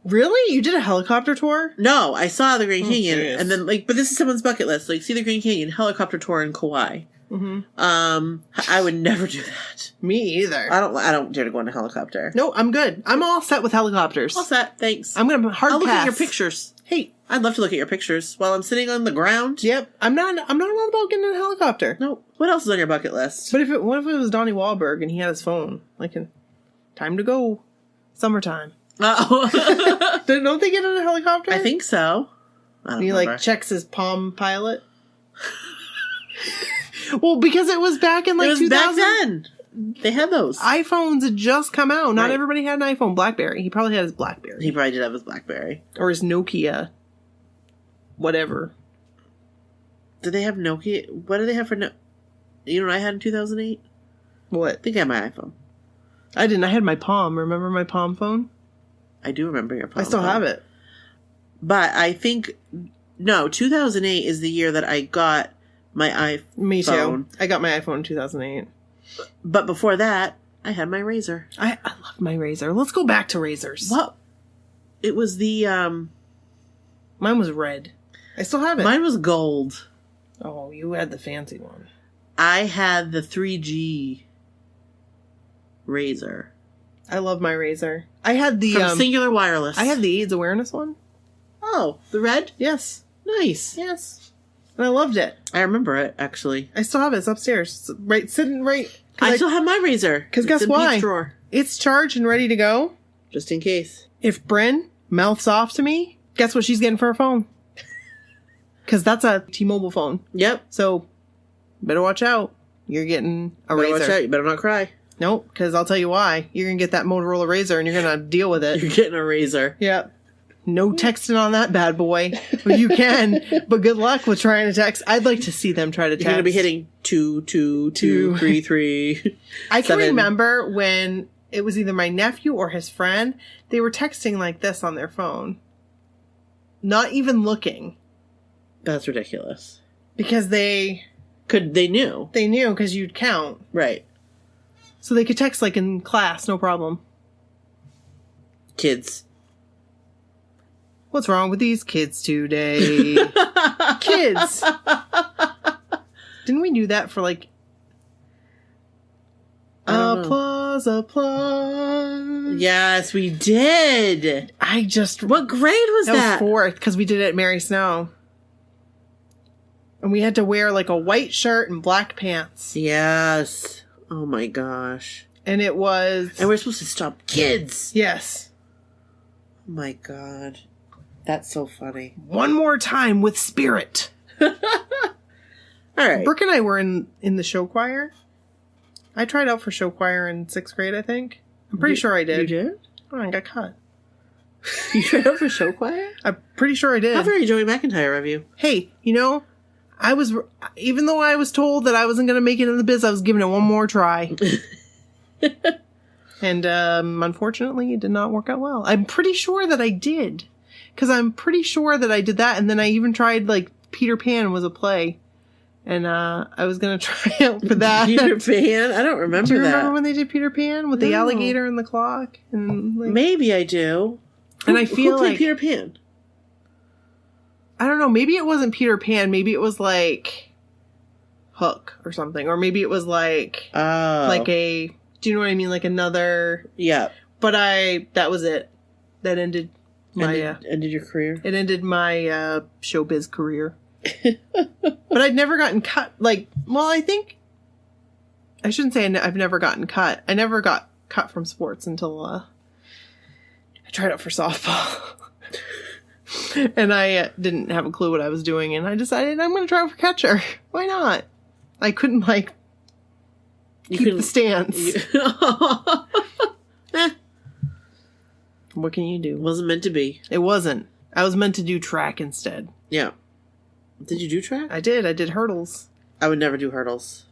S2: Really? You did a helicopter tour?
S1: No, I saw the Grand Canyon,
S2: geez.
S1: and then but this is someone's bucket list. Like, see the Grand Canyon, helicopter tour in Kauai.
S2: Mm-hmm.
S1: I would never do that.
S2: Me either.
S1: I don't dare to go in a helicopter.
S2: No, I'm good. I'm all set with helicopters.
S1: All set, thanks.
S2: I'm gonna hard
S1: I'll
S2: pass.
S1: look at your pictures.
S2: Hey,
S1: I'd love to look at your pictures while I'm sitting on the ground.
S2: Yep, I'm not all about getting in a helicopter.
S1: No. What else is on your bucket list?
S2: But what if it was Donnie Wahlberg and he had his phone? Like, time to go, summertime.
S1: Oh,
S2: Don't they get in a helicopter?
S1: I think so.
S2: And he like checks his Palm Pilot. Well, because it was back in like 2000.
S1: Back then. They had those.
S2: iPhones had just come out. Not
S1: Right.
S2: everybody had an iPhone. BlackBerry. He probably had his BlackBerry.
S1: He probably did have his BlackBerry.
S2: Or his Nokia. Whatever.
S1: Did they have Nokia? What did they have for no? You know what I had in 2008?
S2: What?
S1: I think I had my iPhone.
S2: I didn't. I had my Palm. Remember my Palm phone?
S1: I do remember your phone.
S2: I still have it.
S1: But I think, no, 2008 is the year that I got my iPhone.
S2: Me too. I got my iPhone in 2008.
S1: But before that, I had my Razor.
S2: I love my Razor. Let's go back to Razors.
S1: What? It was the,
S2: Mine was red. I still have it.
S1: Mine was gold.
S2: Oh, you had the fancy one.
S1: I had the 3G Razor.
S2: I love my Razor. I had the
S1: From Singular Wireless.
S2: I had the AIDS awareness one.
S1: Oh, the red?
S2: Yes.
S1: Nice.
S2: Yes. And I loved it.
S1: I remember it, actually.
S2: I still have it. It's upstairs. It's sitting right.
S1: I still have my Razor.
S2: Because guess
S1: in
S2: why?
S1: Pete's drawer.
S2: It's charged and ready to go.
S1: Just in case.
S2: If Bryn mouths off to me, guess what she's getting for her phone? Because that's a T-Mobile phone.
S1: Yep.
S2: So, better watch out. You're getting a
S1: Better
S2: Razor.
S1: watch out. You better not cry.
S2: Nope, because I'll tell you why. You're going to get that Motorola Razor and you're going to deal with it.
S1: You're getting a Razor.
S2: Yep. No texting on that bad boy. Well, you can, but good luck with trying to text. I'd like to see them try to text.
S1: You're going to be hitting 22233.
S2: I can remember when it was either my nephew or his friend. They were texting like this on their phone. Not even looking.
S1: That's ridiculous.
S2: Because they
S1: knew.
S2: They knew because you'd count.
S1: Right.
S2: So they could text like in class, no problem.
S1: Kids.
S2: What's wrong with these kids today? Kids. Didn't we do that for like... Applause.
S1: Yes, we did. What grade was that?
S2: That was fourth, because we did it at Mary Snow. And we had to wear like a white shirt and black pants.
S1: Yes. Oh my gosh.
S2: And it was...
S1: And we're supposed to stop kids.
S2: Yes.
S1: Oh my god. That's so funny.
S2: One more time with spirit.
S1: All right.
S2: Brooke and I were in the show choir. I tried out for show choir in 6th grade, I think. I'm pretty sure I did.
S1: You did?
S2: Oh, I got cut.
S1: You tried out for show choir?
S2: I'm pretty sure I did.
S1: How very Joey McIntyre of you.
S2: Hey, even though I was told that I wasn't going to make it in the biz, I was giving it one more try. And unfortunately, it did not work out well. I'm pretty sure that I did. Because I'm pretty sure that I did that. And then I even tried, like, Peter Pan was a play. And I was going to try out for that.
S1: Peter Pan? I don't remember that.
S2: Do you remember when they did Peter Pan with the alligator and the clock? And like,
S1: maybe I do.
S2: And I feel
S1: who played
S2: like
S1: Peter Pan?
S2: I don't know. Maybe it wasn't Peter Pan. Maybe it was like Hook or something. Or maybe it was like do you know what I mean? Like another.
S1: Yeah.
S2: But that was it. That ended my.
S1: Ended your career?
S2: It ended my showbiz career. But I'd never gotten cut. I think. I shouldn't say I've never gotten cut. I never got cut from sports until I tried out for softball. And I didn't have a clue what I was doing, and I decided I'm going to try out for catcher. Why not? I couldn't, keep the stance. What can you do?
S1: It wasn't meant to be.
S2: It wasn't. I was meant to do track instead.
S1: Yeah. Did you do track?
S2: I did. I did hurdles.
S1: I would never do hurdles.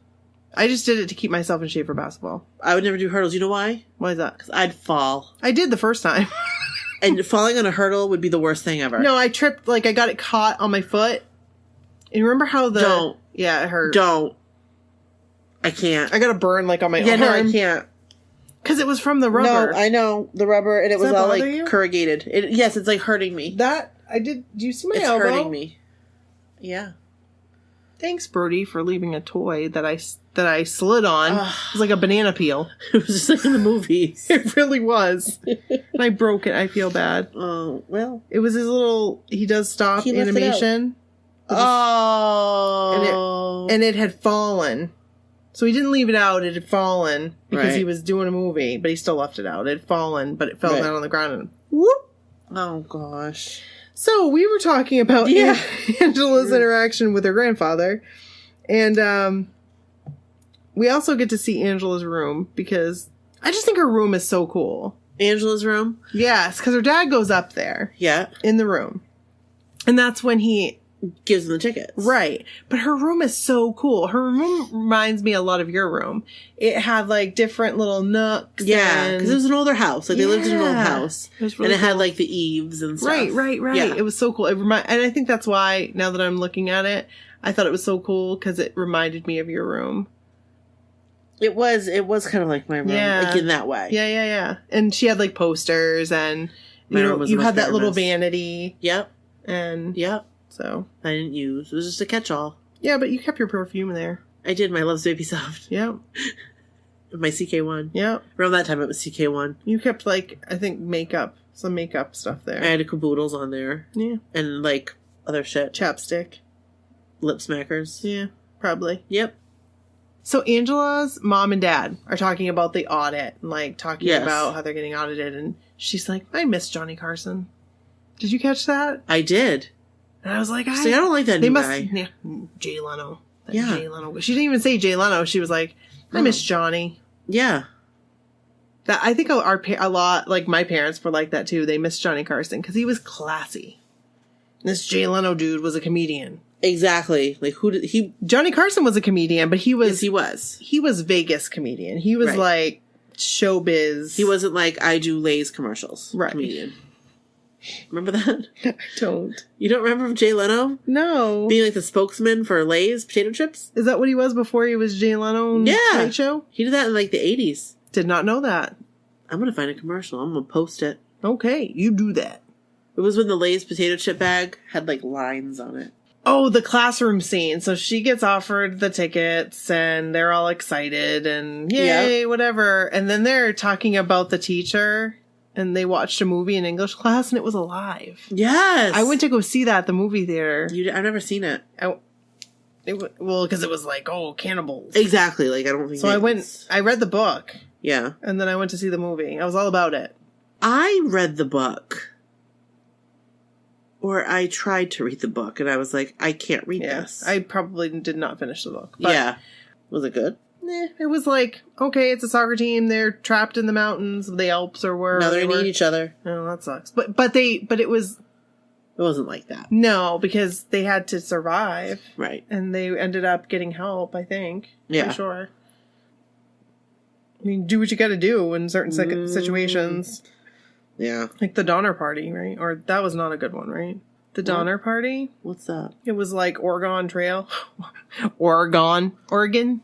S2: I just did it to keep myself in shape for basketball.
S1: I would never do hurdles. You know why?
S2: Why is that?
S1: Because I'd fall.
S2: I did the first time.
S1: And falling on a hurdle would be the worst thing ever.
S2: No, I tripped, I got it caught on my foot. And remember how
S1: Don't.
S2: Yeah, it hurt.
S1: Don't. I can't.
S2: I got a burn, on my arm.
S1: Yeah, no, I can't.
S2: Because it was from the rubber.
S1: No, I know. The rubber, and it was all,
S2: you?
S1: corrugated. Yes, it's, hurting me.
S2: Do you see my
S1: it's
S2: elbow?
S1: It's hurting me. Yeah.
S2: Thanks, Brody, for leaving a toy that I slid on. It was like a banana peel.
S1: It was just like in the movies.
S2: It really was. And I broke it. I feel bad.
S1: Oh, well.
S2: It was his little, he does stop animation. And it had fallen. So he didn't leave it out. It had fallen because he was doing a movie, but he still left it out. It had fallen, but it fell down on the ground and whoop.
S1: Oh, gosh.
S2: So we were talking about Angela's interaction with her grandfather. And we also get to see Angela's room because I just think her room is so cool.
S1: Angela's room?
S2: Yes, because her dad goes up there.
S1: Yeah.
S2: In the room. And that's when he
S1: gives them the tickets.
S2: Right. But her room is so cool. Her room reminds me a lot of your room. It had different little nooks.
S1: Yeah. Because it was an older house. They lived in an old house.
S2: It was really
S1: and it had the eaves and stuff.
S2: Right. Yeah. It was so cool. And I think that's why, now that I'm looking at it, I thought it was so cool because it reminded me of your room.
S1: It was kind of like my room.
S2: Yeah.
S1: In that way.
S2: Yeah. And she had posters and you had that little vanity.
S1: Yep.
S2: And
S1: yep.
S2: So
S1: I didn't use. It was just a catch-all.
S2: Yeah, but you kept your perfume there.
S1: I did. My Love's Baby Soft.
S2: Yep.
S1: My CK1.
S2: Yep.
S1: Around that time, it was CK1.
S2: You kept I think some makeup stuff there.
S1: I had a caboodles on there.
S2: Yeah.
S1: And other shit.
S2: Chapstick.
S1: Lip smackers.
S2: Yeah, probably.
S1: Yep.
S2: So Angela's mom and dad are talking about the audit and talking about how they're getting audited, and she's like, I miss Johnny Carson. Did you catch that?
S1: I did.
S2: And I was like,
S1: I don't like that new guy.
S2: Yeah, Jay Leno. Jay Leno. She didn't even say Jay Leno. She was like, I miss Johnny.
S1: Yeah.
S2: That I think a lot, my parents were like that too. They missed Johnny Carson because he was classy. This Jay Leno dude was a comedian.
S1: Exactly.
S2: Johnny Carson was a comedian, but he was.
S1: Yes, he was.
S2: He was Vegas comedian. He was showbiz.
S1: He wasn't I do Lay's commercials.
S2: Right.
S1: Comedian. Remember that?
S2: I don't.
S1: You don't remember Jay Leno?
S2: No.
S1: Being the spokesman for Lay's potato chips?
S2: Is that what he was before he was Jay Leno on Tonight Show?
S1: He did that in the 80s.
S2: Did not know that.
S1: I'm going to find a commercial. I'm going to post it.
S2: Okay, you do that.
S1: It was when the Lay's potato chip bag had lines on it.
S2: Oh, the classroom scene. So she gets offered the tickets and they're all excited and yay, whatever. And then they're talking about the teacher and they watched a movie in English class and it was alive. Yes. I went to go see that at the movie theater.
S1: I've never seen it.
S2: Because it was cannibals.
S1: Exactly. I don't think
S2: so. I read the book.
S1: Yeah.
S2: And then I went to see the movie. I was all about it.
S1: I read the book. Or I tried to read the book, and I was like, I can't read this.
S2: I probably did not finish the book. But
S1: yeah. Was it good?
S2: It was like, okay, it's a soccer team. They're trapped in the mountains of the Alps or wherever.
S1: Now they're going to eat each other.
S2: Oh, that sucks. But it was...
S1: It wasn't like that.
S2: No, because they had to survive.
S1: Right.
S2: And they ended up getting help, I think.
S1: Yeah.
S2: For sure. I mean, do what you got to do in certain situations.
S1: Yeah.
S2: Like the Donner Party, right? Or that was not a good one, right? The Donner Party?
S1: What's that?
S2: It was like Oregon Trail. Oregon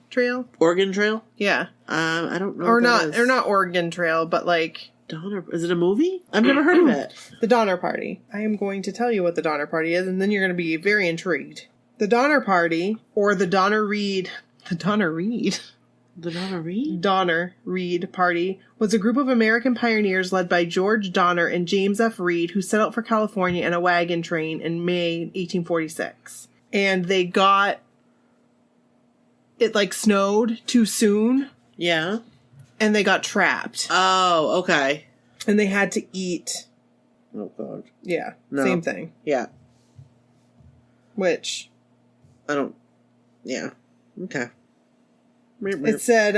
S2: Trail?
S1: Oregon Trail?
S2: Yeah.
S1: I don't know.
S2: Or not Oregon Trail, but like...
S1: Donner... Is it a movie? I've never heard of it.
S2: The Donner Party. I am going to tell you what the Donner Party is, and then you're going to be very intrigued. The Donner Party, or the Donner Reed... The Donner Reed?
S1: The Donner Reed?
S2: Donner Reed Party was a group of American pioneers led by George Donner and James F. Reed who set out for California in a wagon train in May 1846. And they got... It, like, snowed too soon.
S1: Yeah.
S2: And they got trapped.
S1: Oh, okay.
S2: And they had to eat.
S1: Oh, God.
S2: Yeah.
S1: No.
S2: Same thing.
S1: Yeah.
S2: Which...
S1: I don't... Yeah. Okay.
S2: It said,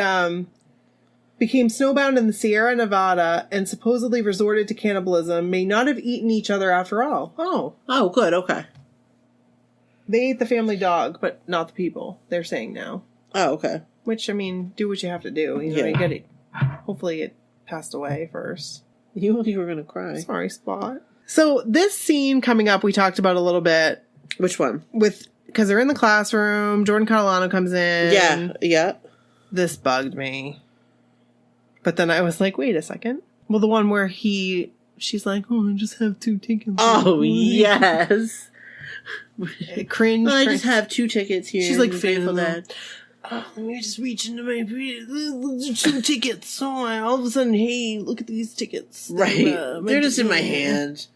S2: became snowbound in the Sierra Nevada and supposedly resorted to cannibalism, may not have eaten each other after all. Oh.
S1: Oh, good. Okay.
S2: They ate the family dog, but not the people, they're saying now.
S1: Oh, okay.
S2: Which, I mean, do what you have to do. You know, you get it. Hopefully it passed away first.
S1: You were going to cry.
S2: Sorry, Spot. So this scene coming up, we talked about a little bit.
S1: Which one?
S2: Because they're in the classroom, Jordan Catalano comes in.
S1: Yeah, yeah.
S2: This bugged me. But then I was like, wait a second. Well, the one where she's like, oh, I just have 2 tickets.
S1: Oh, yes.
S2: Cringe.
S1: I just have 2 tickets here.
S2: She's like,
S1: faithful dad.
S2: Let me just reach into my 2 tickets. So all of a sudden, hey, look at these tickets.
S1: Right. They're just in my hand.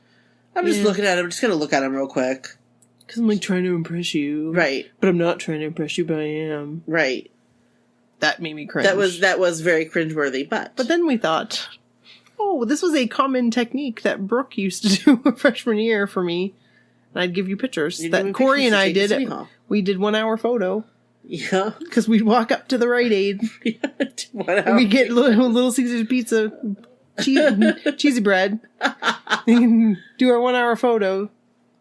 S1: I'm just looking at them. I'm just going to look at them real quick.
S2: Because I'm like trying to impress you.
S1: Right.
S2: But I'm not trying to impress you, but I am.
S1: Right.
S2: That made me cringe.
S1: That was very cringeworthy, but
S2: then we thought, oh, this was a common technique that Brooke used to do freshman year for me. And I'd give you pictures that Corey and I did. We did 1 hour photo.
S1: Yeah.
S2: Because we'd walk up to the Rite Aid. And we'd get Little Caesar's pizza, cheesy bread. And do our 1 hour photo.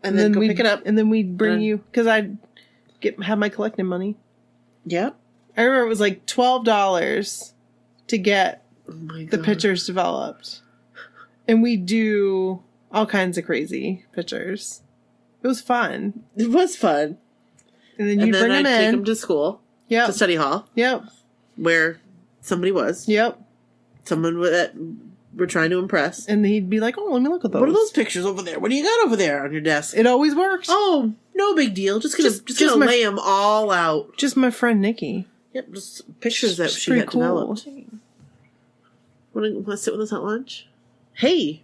S1: And then go pick it up.
S2: And then we'd bring you, because I'd have my collecting money.
S1: Yeah.
S2: I remember it was like $12 to get the pictures developed. And we do all kinds of crazy pictures. It was fun.
S1: It was fun.
S2: And then you'd bring them in.
S1: Take them to school.
S2: Yep.
S1: To study hall.
S2: Yep.
S1: Where somebody was.
S2: Yep.
S1: Someone that we're trying to impress.
S2: And he'd be like, oh, let me look at those.
S1: What are those pictures over there? What do you got over there on your desk?
S2: It always works.
S1: Oh, no big deal. Just gonna lay them all out.
S2: Just my friend Nikki.
S1: Yep, just pictures that she got developed. Want to sit with us at lunch? Hey,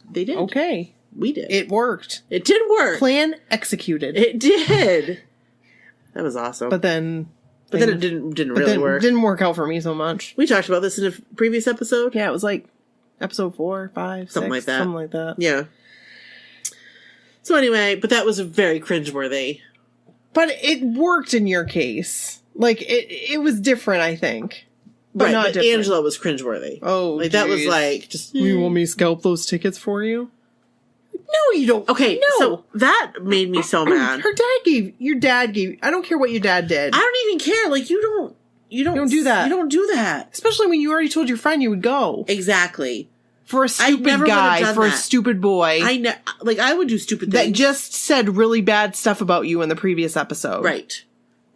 S1: they did.
S2: Okay.
S1: We did.
S2: It worked.
S1: It did work.
S2: Plan executed.
S1: It did. That was awesome.
S2: But then
S1: it didn't really work.
S2: It didn't work out for me so much.
S1: We talked about this in a previous episode.
S2: Yeah, it was like episode 4, 5,
S1: something
S2: 6,
S1: like that.
S2: Something like that.
S1: Yeah. So anyway, but that was very cringeworthy.
S2: But it worked in your case. Like, it was different, I think. But not different.
S1: Angela was cringeworthy.
S2: Oh,
S1: like, that was like, just...
S2: You want me to scalp those tickets for you? No, you don't.
S1: Okay, no. So that made me so mad.
S2: Your dad gave, I don't care what your dad did.
S1: I don't even care. Like, you don't do that. You don't do that.
S2: Especially when you already told your friend you would go.
S1: Exactly.
S2: For a stupid guy, for a stupid boy.
S1: I would do stupid things.
S2: That just said really bad stuff about you in the previous episode.
S1: Right.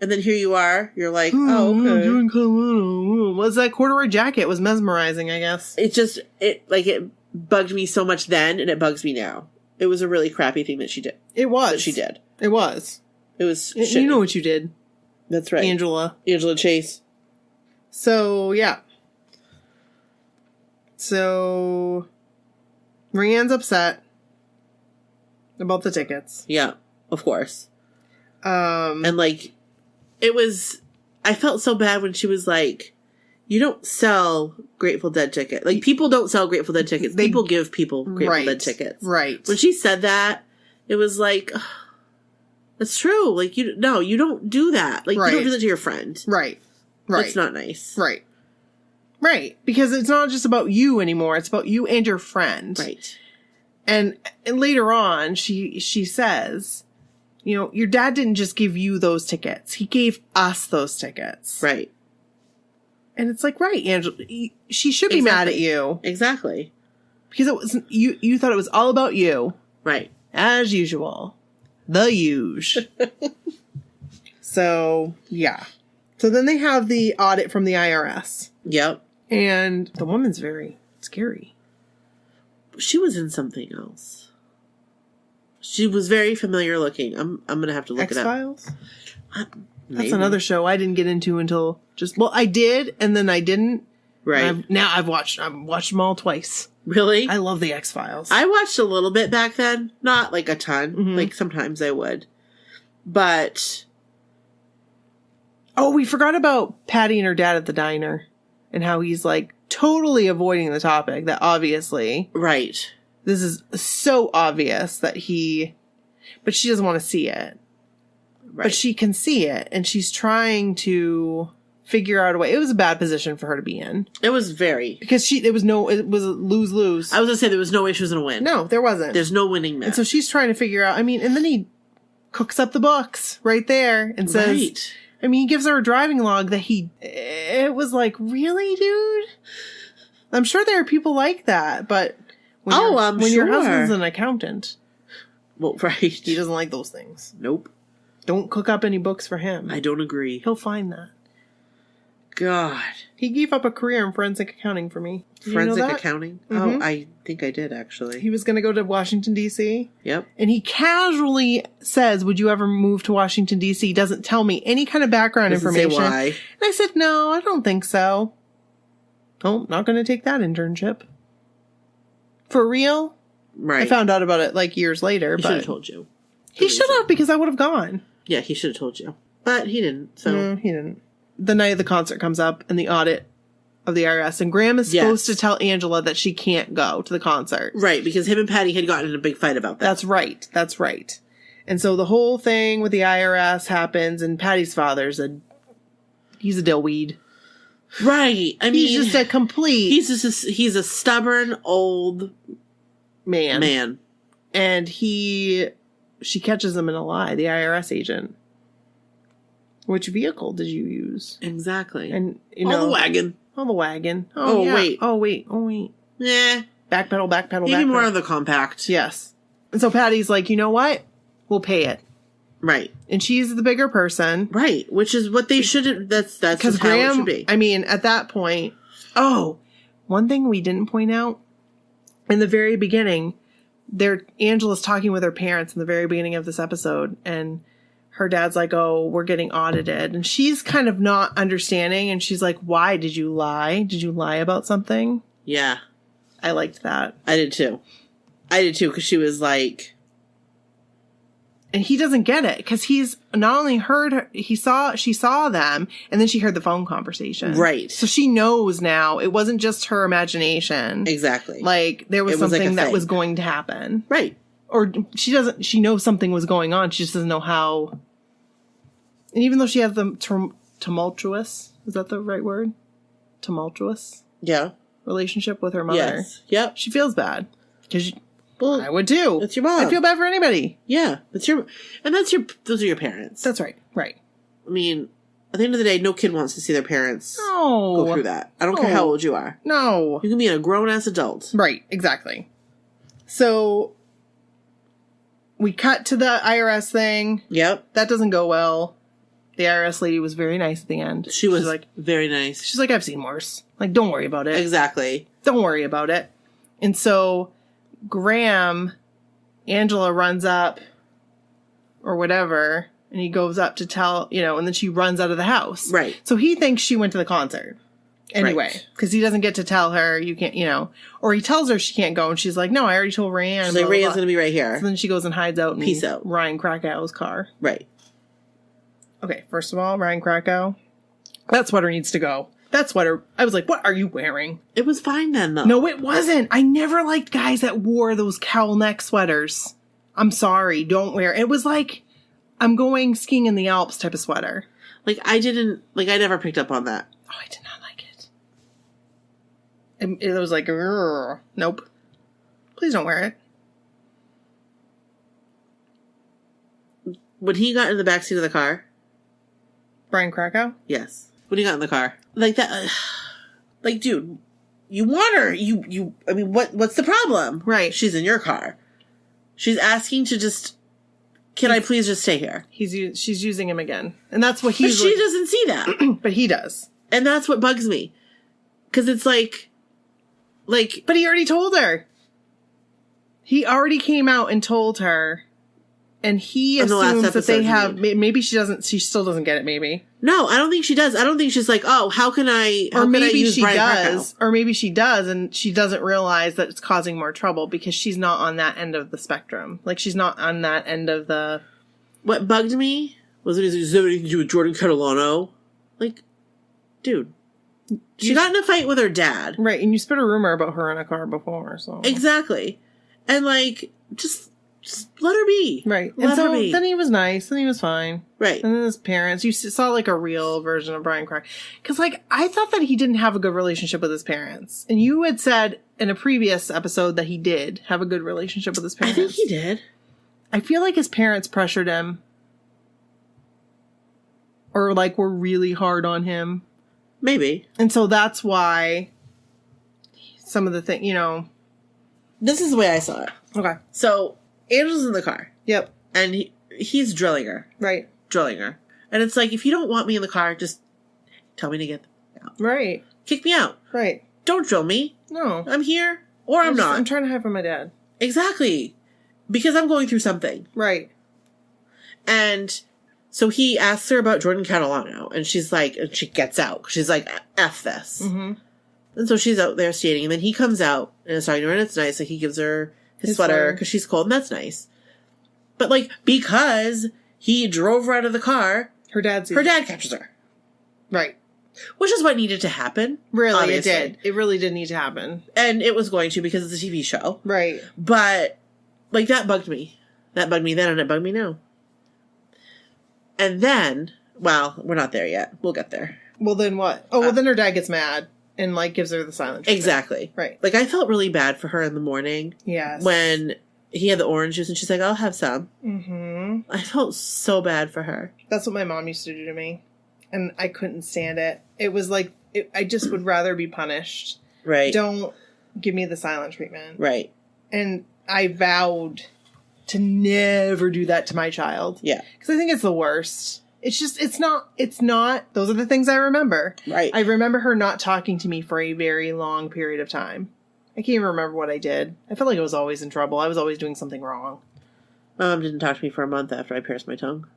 S1: And then here you are. You're like, oh, okay.
S2: Was that corduroy jacket was mesmerizing, I guess.
S1: It bugged me so much then, and it bugs me now. It was a really crappy thing that she did.
S2: It was.
S1: That she did.
S2: It was.
S1: It was
S2: You know what you did.
S1: That's right.
S2: Angela
S1: Chase.
S2: So, yeah. So, Rianne's upset about the tickets.
S1: Yeah, of course. And like, I felt so bad when she was like, you don't sell Grateful Dead tickets. Like, people don't sell Grateful Dead tickets. People give people Grateful Dead tickets.
S2: Right.
S1: When she said that, it was like, that's true. Like, you don't do that. Like, you don't do that to your friend.
S2: Right. Right.
S1: That's not nice.
S2: Right. Right. Because it's not just about you anymore. It's about you and your friend.
S1: Right.
S2: And later on, she says, you know, your dad didn't just give you those tickets. He gave us those tickets.
S1: Right.
S2: And it's like, right, Angela, she should be mad at you.
S1: Exactly.
S2: Because it was you thought it was all about you.
S1: Right.
S2: As usual. The huge. So, yeah. So then they have the audit from the IRS.
S1: Yep.
S2: And the woman's very scary.
S1: She was in something else. She was very familiar looking. I'm gonna have to look
S2: X-Files?
S1: it up.
S2: That's another show I didn't get into until I did, and then I didn't.
S1: Right.
S2: I've watched them all twice.
S1: Really?
S2: I love the X-Files.
S1: I watched a little bit back then. Not like a ton.
S2: Mm-hmm.
S1: Like sometimes I would. But.
S2: Oh, we forgot about Patty and her dad at the diner. And how he's like totally avoiding the topic that obviously.
S1: Right.
S2: This is so obvious that but she doesn't want to see it. Right. But she can see it, and she's trying to figure out a way. It was a bad position for her to be in.
S1: It was very.
S2: Because it was a lose-lose.
S1: I was going to say there was no way she was going to win.
S2: No, there wasn't.
S1: There's no winning match.
S2: And so she's trying to figure out, and then he cooks up the books right there and says,
S1: right.
S2: He gives her a driving log that it was like, really, dude? I'm sure there are people like that, but when your husband's an accountant.
S1: Well, right.
S2: He doesn't like those things.
S1: Nope.
S2: Don't cook up any books for him.
S1: I don't agree.
S2: He'll find that.
S1: God.
S2: He gave up a career in forensic accounting for me.
S1: Forensic accounting?
S2: Mm-hmm.
S1: Oh, I think I did, actually.
S2: He was going to go to Washington, D.C.
S1: Yep.
S2: And he casually says, would you ever move to Washington, D.C.? He doesn't tell me any kind of background information. Say why. And I said, no, I don't think so. Oh, not going to take that internship. For real?
S1: Right.
S2: I found out about it like years later.
S1: He should have told you.
S2: He should have, because I would have gone.
S1: Yeah, he should have told you. But he didn't, so.
S2: No, he didn't. The night of the concert comes up and the audit of the IRS, and Graham is supposed to tell Angela that she can't go to the concert.
S1: Right, because him and Patty had gotten in a big fight about that.
S2: That's right. And so the whole thing with the IRS happens, and Patty's father's he's a dillweed.
S1: Right.
S2: He's just a complete...
S1: He's a stubborn old man.
S2: And she catches him in a lie, the IRS agent. Which vehicle did you use?
S1: Exactly.
S2: And
S1: the wagon.
S2: Oh, the wagon.
S1: Oh, yeah. Wait.
S2: Oh, wait.
S1: Yeah.
S2: Backpedal.
S1: Maybe more on the compact.
S2: Yes. And so Patty's like, you know what? We'll pay it.
S1: Right.
S2: And she's the bigger person.
S1: Right. Which is what they should. That's because Graham, how it should be.
S2: At that point. Oh, one thing we didn't point out in the very beginning, Angela's talking with her parents in the very beginning of this episode, and her dad's like, oh, we're getting audited. And she's kind of not understanding. And she's like, why did you lie? Did you lie about something?
S1: Yeah.
S2: I liked that.
S1: I did too. Because she was like.
S2: And he doesn't get it. Because he's not only heard her, she saw them. And then she heard the phone conversation.
S1: Right.
S2: So she knows now it wasn't just her imagination.
S1: Exactly.
S2: Like there was something that was going to happen.
S1: Right.
S2: Or she knows something was going on. She just doesn't know how. And even though she has the tumultuous, is that the right word? Tumultuous?
S1: Yeah.
S2: Relationship with her mother.
S1: Yes. Yep.
S2: She feels bad. Because I would too.
S1: It's your mom.
S2: I'd feel bad for anybody.
S1: Yeah. Those are your parents.
S2: That's right. Right.
S1: I mean, at the end of the day, no kid wants to see their parents go through that. I don't care how old you are.
S2: No.
S1: You can be a grown-ass adult.
S2: Right. Exactly. So we cut to the IRS thing.
S1: Yep.
S2: That doesn't go well. The IRS lady was very nice at the end.
S1: She was like very nice.
S2: She's like, I've seen worse. Like, don't worry about it.
S1: Exactly.
S2: Don't worry about it. And so Angela runs up or whatever, and he goes up to tell, and then she runs out of the house.
S1: Right.
S2: So he thinks she went to the concert. Anyway, because he doesn't get to tell her, you can't, or he tells her she can't go, and she's like, no, I already told Rayanne.
S1: She's like, Rayanne's going to be right here.
S2: So then she goes and hides out in Ryan Krakow's car.
S1: Right.
S2: Okay, first of all, Ryan Krakow, that sweater needs to go. That sweater, I was like, what are you wearing?
S1: It was fine then, though.
S2: No, it wasn't. I never liked guys that wore those cowl neck sweaters. I'm sorry, don't wear it. It was like, I'm going skiing in the Alps type of sweater.
S1: Like, I never picked up on that.
S2: Oh, I did not like it. It was like, nope. Please don't wear it.
S1: When he got in the backseat of the car.
S2: Brian Krakow?
S1: Yes. When he got in the car. Like that. Like, dude, you want her. I mean, what's the problem?
S2: Right.
S1: She's in your car. She's asking to just, can I please just stay here?
S2: She's using him again. And that's what
S1: But she doesn't see that.
S2: But he does.
S1: And that's what bugs me. Because it's like.
S2: But he already told her. He already came out and told her. And he assumes that they have, maybe she still doesn't get it, maybe.
S1: No, I don't think she does. I don't think she's like, oh, how can I use
S2: she
S1: Brian
S2: does.
S1: Krakow?
S2: Or maybe she does and she doesn't realize that it's causing more trouble because she's not on that end of the spectrum. Like, she's not on that end of the...
S1: What bugged me was when he said, does it have anything to do with Jordan Catalano? Like, dude. She got in a fight with her dad.
S2: Right, and you spit a rumor about her in a car before, so...
S1: Exactly. And, like, just let her be.
S2: Right.
S1: Let her
S2: so
S1: be.
S2: Then he was nice. Then he was fine.
S1: Right.
S2: And then his parents, you saw like a real version of Brian Craig. Because like, I thought that he didn't have a good relationship with his parents. And you had said in a previous episode that he did have a good relationship with his parents.
S1: I think he did.
S2: I feel like his parents pressured him. Or like were really hard on him.
S1: Maybe.
S2: And so that's why some of the things, you know.
S1: This is the way I saw it.
S2: Okay.
S1: So, Angel's in the car.
S2: Yep.
S1: And he's drilling her.
S2: Right.
S1: Drilling her. And it's like, if you don't want me in the car, just tell me to get out.
S2: Right.
S1: Kick me out.
S2: Right.
S1: Don't drill me.
S2: No.
S1: I'm here, or I'm not.
S2: I'm trying to hide from my dad.
S1: Exactly. Because I'm going through something.
S2: Right.
S1: And so he asks her about Jordan Catalano, and she's like, and she gets out. She's like, F this.
S2: Mm-hmm.
S1: And so she's out there skating, and then he comes out and is talking to her, and it's nice. Like, he gives her his sweater because she's cold, and that's nice. But, like, because he drove her out of the car, her dad catches her.
S2: Right.
S1: Which is what needed to happen.
S2: Really,
S1: obviously.
S2: it did. It really did need to happen.
S1: And it was going to because it's a TV show.
S2: Right.
S1: But, like, that bugged me. That bugged me then, and it bugged me now. And then, well, we're not there yet. We'll get there.
S2: Well, then what? Oh, well, then her dad gets mad and, like, gives her the silent treatment.
S1: Exactly.
S2: Right.
S1: Like, I felt really bad for her in the morning.
S2: Yes.
S1: When he had the orange juice, and she's like, I'll have some.
S2: Mm-hmm.
S1: I felt so bad for her.
S2: That's what my mom used to do to me. And I couldn't stand it. It was like, I just would rather be punished.
S1: Right.
S2: Don't give me the silent treatment.
S1: Right.
S2: And I vowed to never do that to my child.
S1: Yeah.
S2: Because I think it's the worst. It's just, it's not, those are the things I remember.
S1: Right.
S2: I remember her not talking to me for a very long period of time. I can't even remember what I did. I felt like I was always in trouble. I was always doing something wrong.
S1: My mom didn't talk to me for a month after I pierced my tongue.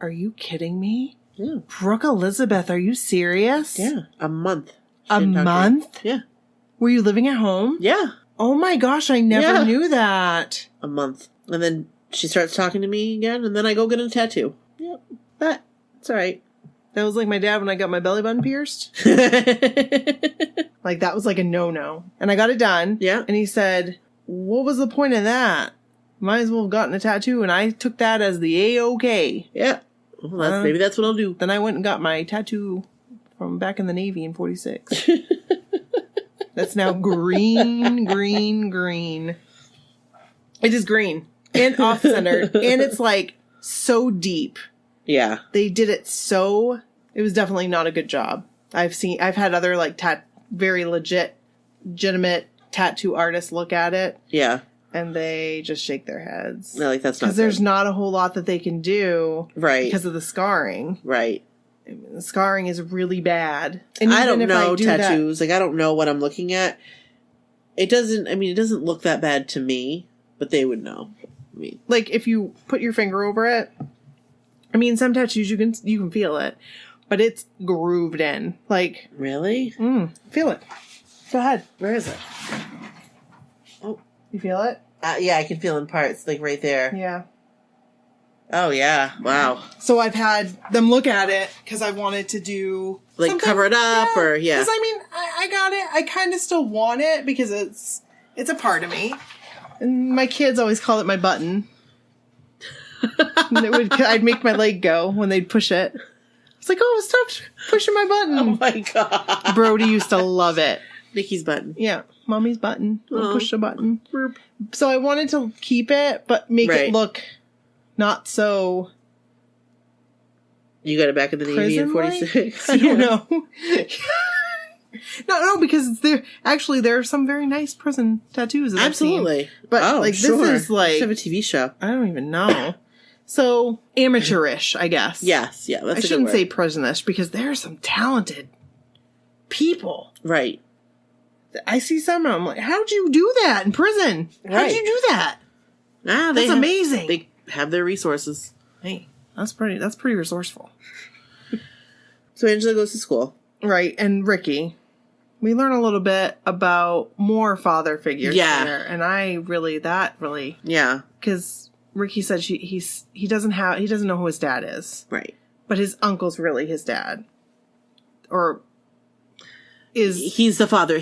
S2: Are you kidding me?
S1: Yeah.
S2: Brooke Elizabeth, are you serious?
S1: Yeah. A month.
S2: A month?
S1: Yeah.
S2: Were you living at home?
S1: Yeah.
S2: Oh my gosh, I never knew that.
S1: A month. And then she starts talking to me again, and then I go get a tattoo. Yep. But it's all right.
S2: That was like my dad when I got my belly button pierced. Like, that was like a no-no. And I got it done.
S1: Yeah.
S2: And he said, what was the point of that? Might as well have gotten a tattoo. And I took that as the A-OK.
S1: Yeah. Well, maybe that's what I'll do.
S2: Then I went and got my tattoo from back in the Navy in 46. That's now green, green, green. It is green. And off-centered. And it's like so deep.
S1: Yeah.
S2: They did it so... It was definitely not a good job. I've had other like very legitimate tattoo artists look at it. Yeah. And they just shake their heads.
S1: No, like, that's not
S2: because there's not a whole lot that they can do. Right. Because of the scarring.
S1: Right.
S2: I mean, the scarring is really bad. And
S1: I don't know tattoos. Like, I don't know what I'm looking at. It doesn't look that bad to me, but they would know. I mean,
S2: like, if you put your finger over it, I mean, some tattoos you can feel it, but it's grooved in. Like,
S1: really?
S2: Feel it. Go ahead.
S1: Where is it?
S2: Oh, you feel it?
S1: Yeah, I can feel in parts, like right there.
S2: Yeah.
S1: Oh yeah! Wow.
S2: So I've had them look at it because I wanted to do
S1: like cover it up, or
S2: Because I mean, I got it. I kind of still want it because it's a part of me. And my kids always call it my button. I'd make my leg go when they'd push it. It's like, oh, stop pushing my button.
S1: Oh my God.
S2: Brody used to love it.
S1: Nikki's button.
S2: Yeah. Mommy's button. We'll push the button.
S1: Burp.
S2: So I wanted to keep it, but make it look not so...
S1: You got it back in the Navy in 46?
S2: I don't know. No, because there are some very nice prison tattoos.
S1: Absolutely.
S2: But this is like...
S1: Let's have a TV show.
S2: I don't even know. So, amateurish, I guess.
S1: Yes, yeah. That's
S2: I shouldn't say prisonish, because there are some talented people.
S1: Right.
S2: I see some, and I'm like, how'd you do that in prison? How'd you do that? That's amazing.
S1: They have their resources.
S2: Hey, that's pretty resourceful.
S1: So Angela goes to school.
S2: Right, and Ricky. We learn a little bit about more father figures there, and because Ricky said he doesn't know who his dad is.
S1: Right.
S2: But his uncle's really his dad. Or
S1: he's his father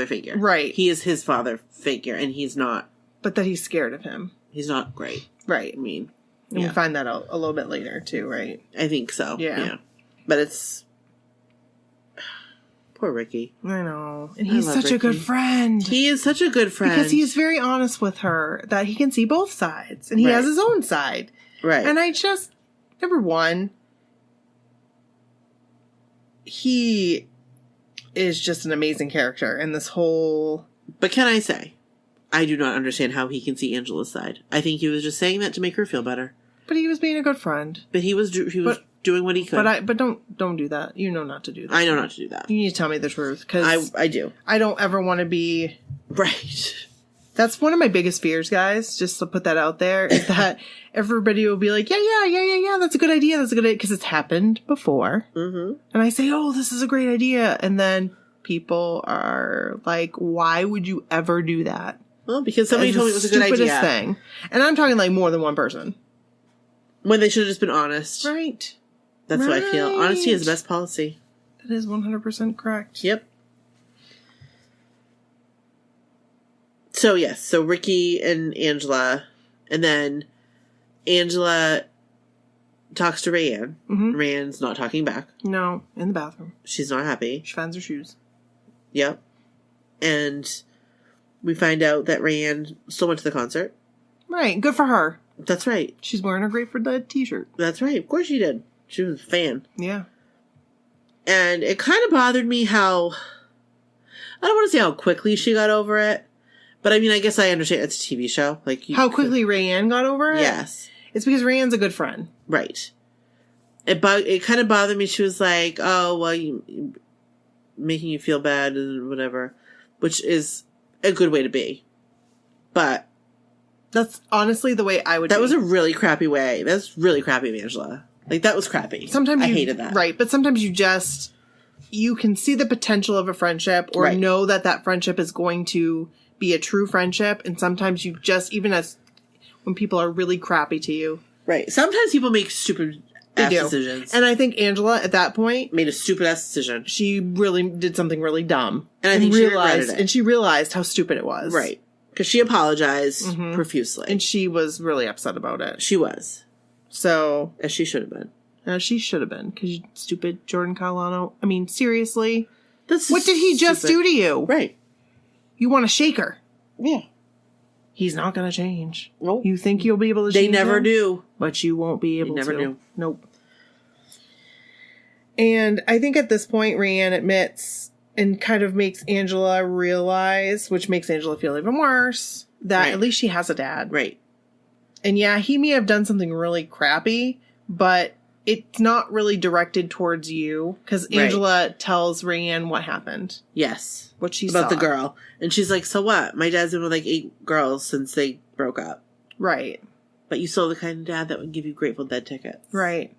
S1: figure.
S2: Right.
S1: He is his father figure, and he's not.
S2: But that he's scared of him.
S1: He's not great.
S2: Right.
S1: I mean,
S2: and we find that out a little bit later too, right?
S1: I think so.
S2: Yeah.
S1: But it's poor Ricky.
S2: I know. And he's such a good friend.
S1: He is such a good friend.
S2: Because he's very honest with her that he can see both sides. And he has his own side.
S1: Right.
S2: And I just, number one, he is just an amazing character in this whole...
S1: But can I say, I do not understand how he can see Angela's side. I think he was just saying that to make her feel better.
S2: But he was being a good friend.
S1: But he was doing what he could.
S2: But don't do that. You know not to do that.
S1: I know not to do that.
S2: You need to tell me the truth, because
S1: I do.
S2: I don't ever want to be
S1: right.
S2: That's one of my biggest fears, guys. Just to put that out there, is that everybody will be like, yeah. That's a good idea. That's a good idea, because it's happened before. Mm-hmm. And I say, oh, this is a great idea, and then people are like, why would you ever do that?
S1: Well, because somebody told me it was a good idea.
S2: Stupidest thing, and I'm talking like more than one person.
S1: When they should have just been honest.
S2: Right.
S1: That's what I feel. Honesty is the best policy.
S2: That is 100% correct.
S1: Yep. So, yes. So, Ricky and Angela. And then Angela talks to Rayanne. Mm-hmm. Rayanne's not talking back.
S2: No. In the bathroom.
S1: She's not happy.
S2: She finds her shoes.
S1: Yep. And we find out that Rayanne still went to the concert.
S2: Right. Good for her.
S1: That's right.
S2: She's wearing her Grateful Dead t-shirt.
S1: That's right. Of course she did. She was a fan.
S2: Yeah.
S1: And it kind of bothered me how... I don't want to say how quickly she got over it. But I mean, I guess I understand. It's a TV show. Like
S2: how quickly Rayanne got over it?
S1: Yes.
S2: It's because Rayanne's a good friend.
S1: Right. It kind of bothered me. She was like, oh, well, making you feel bad and whatever. Which is a good way to be. But...
S2: That's honestly the way I would.
S1: That was a really crappy way. That's really crappy of Angela. Like, that was crappy.
S2: Sometimes
S1: I hated that.
S2: Right, but sometimes you can see the potential of a friendship, or know that friendship is going to be a true friendship, and sometimes you just, even as when people are really crappy to you.
S1: Right. Sometimes people make stupid ass decisions.
S2: And I think Angela, at that point...
S1: made a stupid ass decision.
S2: She really did something really dumb.
S1: And I think she regretted it.
S2: And she realized how stupid it was.
S1: Right. Because she apologized profusely.
S2: And she was really upset about it.
S1: She was.
S2: So...
S1: As she should have been.
S2: As she should have been. Because stupid Jordan Catalano. I mean, seriously?
S1: What
S2: did he just do to you?
S1: Right.
S2: You want to shake her.
S1: Yeah.
S2: He's not going to change.
S1: Nope.
S2: You think you'll be able to change him?
S1: They never do.
S2: But you won't be able to.
S1: Never do.
S2: Nope. And I think at this point, Rayanne admits... and kind of makes Angela realize, which makes Angela feel even worse, that at least she has a dad.
S1: Right.
S2: And yeah, he may have done something really crappy, but it's not really directed towards you, because Angela tells Rayanne what happened.
S1: Yes.
S2: What she
S1: About
S2: saw.
S1: the girl. And she's like, so what? My dad's been with like 8 girls since they broke up.
S2: Right.
S1: But you still the kind of dad that would give you Grateful Dead tickets.
S2: Right.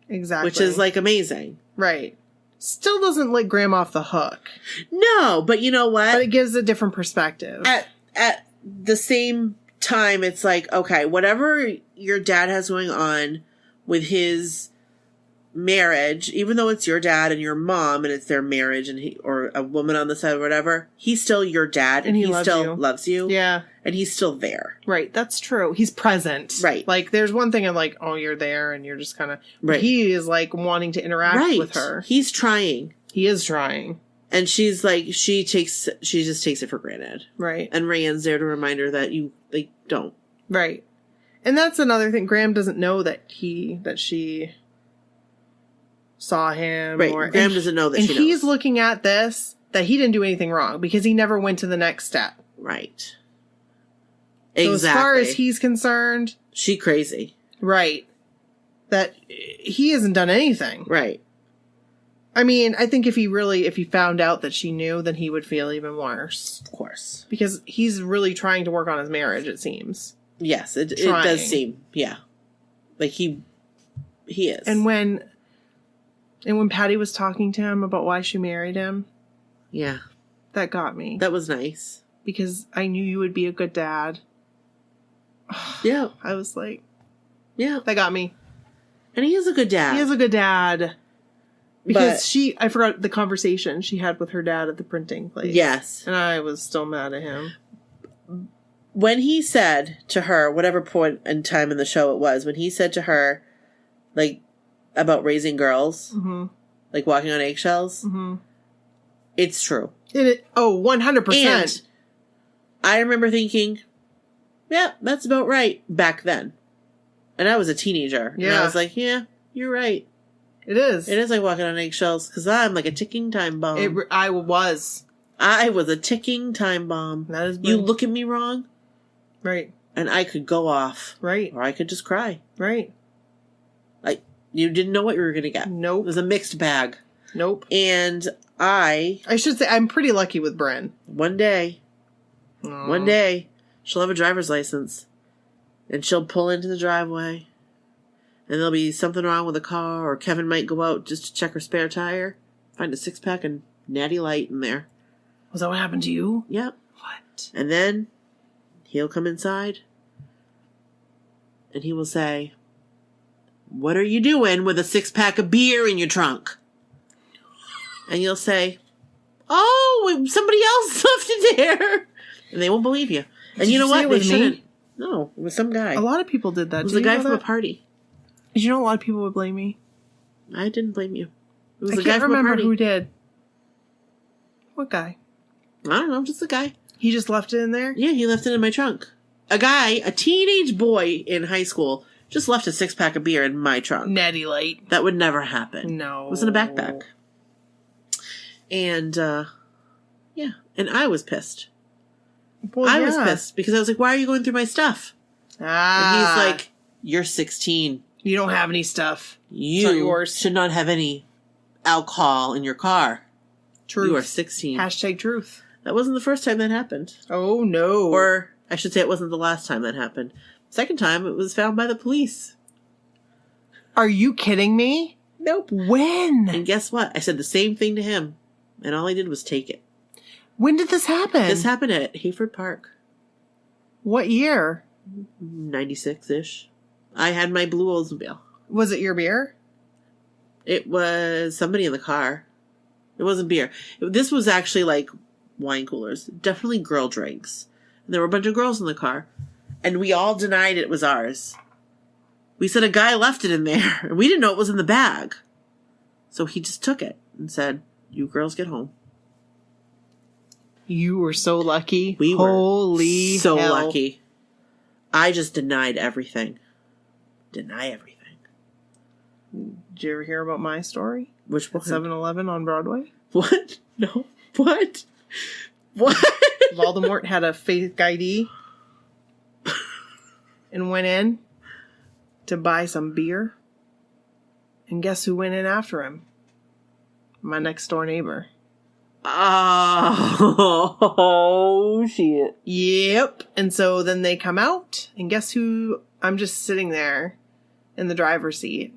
S2: Exactly.
S1: Which is like amazing.
S2: Right. Still doesn't let Graham off the hook.
S1: No, but you know what?
S2: But it gives a different perspective.
S1: At the same time, it's like, okay, whatever your dad has going on with his marriage, even though it's your dad and your mom and it's their marriage and or a woman on the side or whatever, he's still your dad and he still loves you.
S2: Yeah.
S1: And he's still there.
S2: Right. That's true. He's present.
S1: Right.
S2: Like, there's one thing I'm like, oh, you're there and you're just kind of...
S1: Right.
S2: He is, like, wanting to interact with her.
S1: He's trying.
S2: He is trying.
S1: And she's like, she just takes it for granted.
S2: Right.
S1: And Rayanne's there to remind her that you, like, don't.
S2: Right. And that's another thing. Graham doesn't know that she saw him.
S1: Right. Graham doesn't know that she knows.
S2: And he's looking at this, that he didn't do anything wrong because he never went to the next step.
S1: Right.
S2: So as far as he's concerned...
S1: She crazy.
S2: Right. That he hasn't done anything.
S1: Right.
S2: I mean, I think if he found out that she knew, then he would feel even worse.
S1: Of course.
S2: Because he's really trying to work on his marriage, it seems.
S1: Yes, it does seem. Yeah. Like he is.
S2: And when Patty was talking to him about why she married him.
S1: Yeah.
S2: That got me.
S1: That was nice.
S2: Because I knew you would be a good dad.
S1: Yeah.
S2: I was like...
S1: Yeah.
S2: That got me.
S1: And he is a good dad.
S2: He is a good dad. Because I forgot the conversation she had with her dad at the printing place.
S1: Yes.
S2: And I was still mad at him.
S1: When he said to her, whatever point in time in the show it was, when he said to her, like, about raising girls, like walking on eggshells, it's true.
S2: 100%.
S1: And I remember thinking, yeah, that's about right back then. And I was a teenager. Yeah. And I was like, yeah, you're right.
S2: It is.
S1: It is like walking on eggshells because I'm like a ticking time bomb.
S2: I was.
S1: I was a ticking time bomb.
S2: That is.
S1: You look at me wrong.
S2: Right.
S1: And I could go off.
S2: Right.
S1: Or I could just cry.
S2: Right.
S1: Like, you didn't know what you were going to get.
S2: Nope.
S1: It was a mixed bag.
S2: Nope.
S1: And I
S2: should say, I'm pretty lucky with Bren.
S1: One day, she'll have a driver's license. And she'll pull into the driveway. And there'll be something wrong with the car. Or Kevin might go out just to check her spare tire. Find a 6-pack of Natty Light in there.
S2: Was that what happened to you?
S1: Yep.
S2: What?
S1: And then he'll come inside. And he will say, "What are you doing with a 6-pack of beer in your trunk?" And you'll say, "Oh, somebody else left it there." And they won't believe you. And you know what? They shouldn't. Me? No, it was some guy.
S2: A lot of people did that.
S1: It was a guy from a party.
S2: Did you know a lot of people would blame me?
S1: I didn't blame you. It was
S2: a guy from a party. Who did. What guy?
S1: I don't know, just a guy.
S2: He just left it in there?
S1: Yeah, he left it in my trunk. A teenage boy in high school, just left a 6-pack of beer in my trunk.
S2: Natty Light.
S1: That would never happen.
S2: No.
S1: It was in a backpack. And, yeah. And I was pissed.
S2: Well,
S1: I was pissed because I was like, "Why are you going through my stuff?" And he's like, "You're 16.
S2: You don't have any stuff.
S1: You should not have any alcohol in your car.
S2: Truth.
S1: You are 16.
S2: Hashtag truth.
S1: That wasn't the first time that happened.
S2: Oh, no.
S1: Or, I should say it wasn't the last time that happened. Second time, it was found by the police.
S2: Are you kidding me?
S1: Nope.
S2: When?
S1: And guess what? I said the same thing to him. And all I did was take it.
S2: When did this happen?
S1: This happened at Hayford Park.
S2: What year?
S1: 96-ish. I had my blue Oldsmobile.
S2: Was it your beer?
S1: It was somebody in the car. It wasn't beer. This was actually like wine coolers. Definitely girl drinks. And there were a bunch of girls in the car. And we all denied it was ours. We said a guy left it in there. And we didn't know it was in the bag. So he just took it and said, "You girls get home."
S2: You were so lucky.
S1: We
S2: Holy
S1: were so
S2: hell.
S1: lucky. I just denied everything. Deny everything.
S2: Did you ever hear about my story?
S1: Which one?
S2: 7-Eleven on Broadway?
S1: What? No. What? What?
S2: Voldemort had a fake ID and went in to buy some beer. And guess who went in after him? My next door neighbor.
S1: Oh, shit.
S2: Yep. And so then they come out, and guess who? I'm just sitting there in the driver's seat.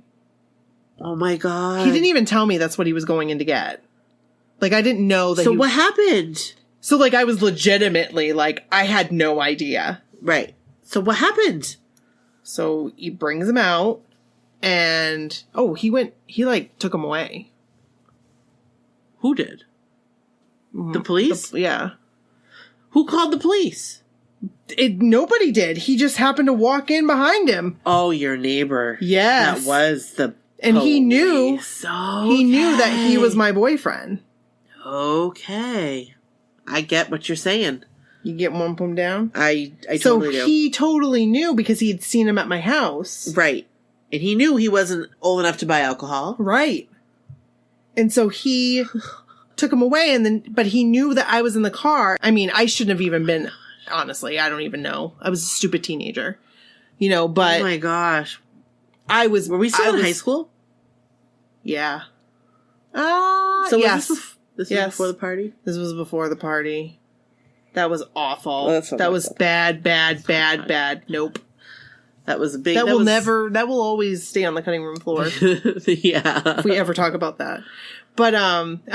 S1: Oh my God.
S2: He didn't even tell me that's what he was going in to get. Like, I didn't know that.
S1: So what happened?
S2: So, like, I was legitimately, like, I had no idea.
S1: Right. So what happened?
S2: So he brings him out, And, he took him away.
S1: Who did? The police?
S2: Yeah.
S1: Who called the police?
S2: Nobody did. He just happened to walk in behind him.
S1: Oh, your neighbor.
S2: Yes.
S1: That was the
S2: And
S1: police.
S2: he knew that he was my boyfriend.
S1: Okay. I get what you're saying.
S2: You get one from down?
S1: I totally do.
S2: So he totally knew because he had seen him at my house.
S1: Right. And he knew he wasn't old enough to buy alcohol.
S2: Right. And so he took him away, but he knew that I was in the car. I mean, I shouldn't have even been, honestly, I don't even know. I was a stupid teenager, but.
S1: Oh my gosh.
S2: Were
S1: we still in high school?
S2: Yeah.
S1: So
S2: yes.
S1: This was before the party?
S2: This was before the party. That was awful.
S1: Well,
S2: that was bad. Nope.
S1: That was a big...
S2: That will always stay on the cutting room floor.
S1: Yeah.
S2: If we ever talk about that. But,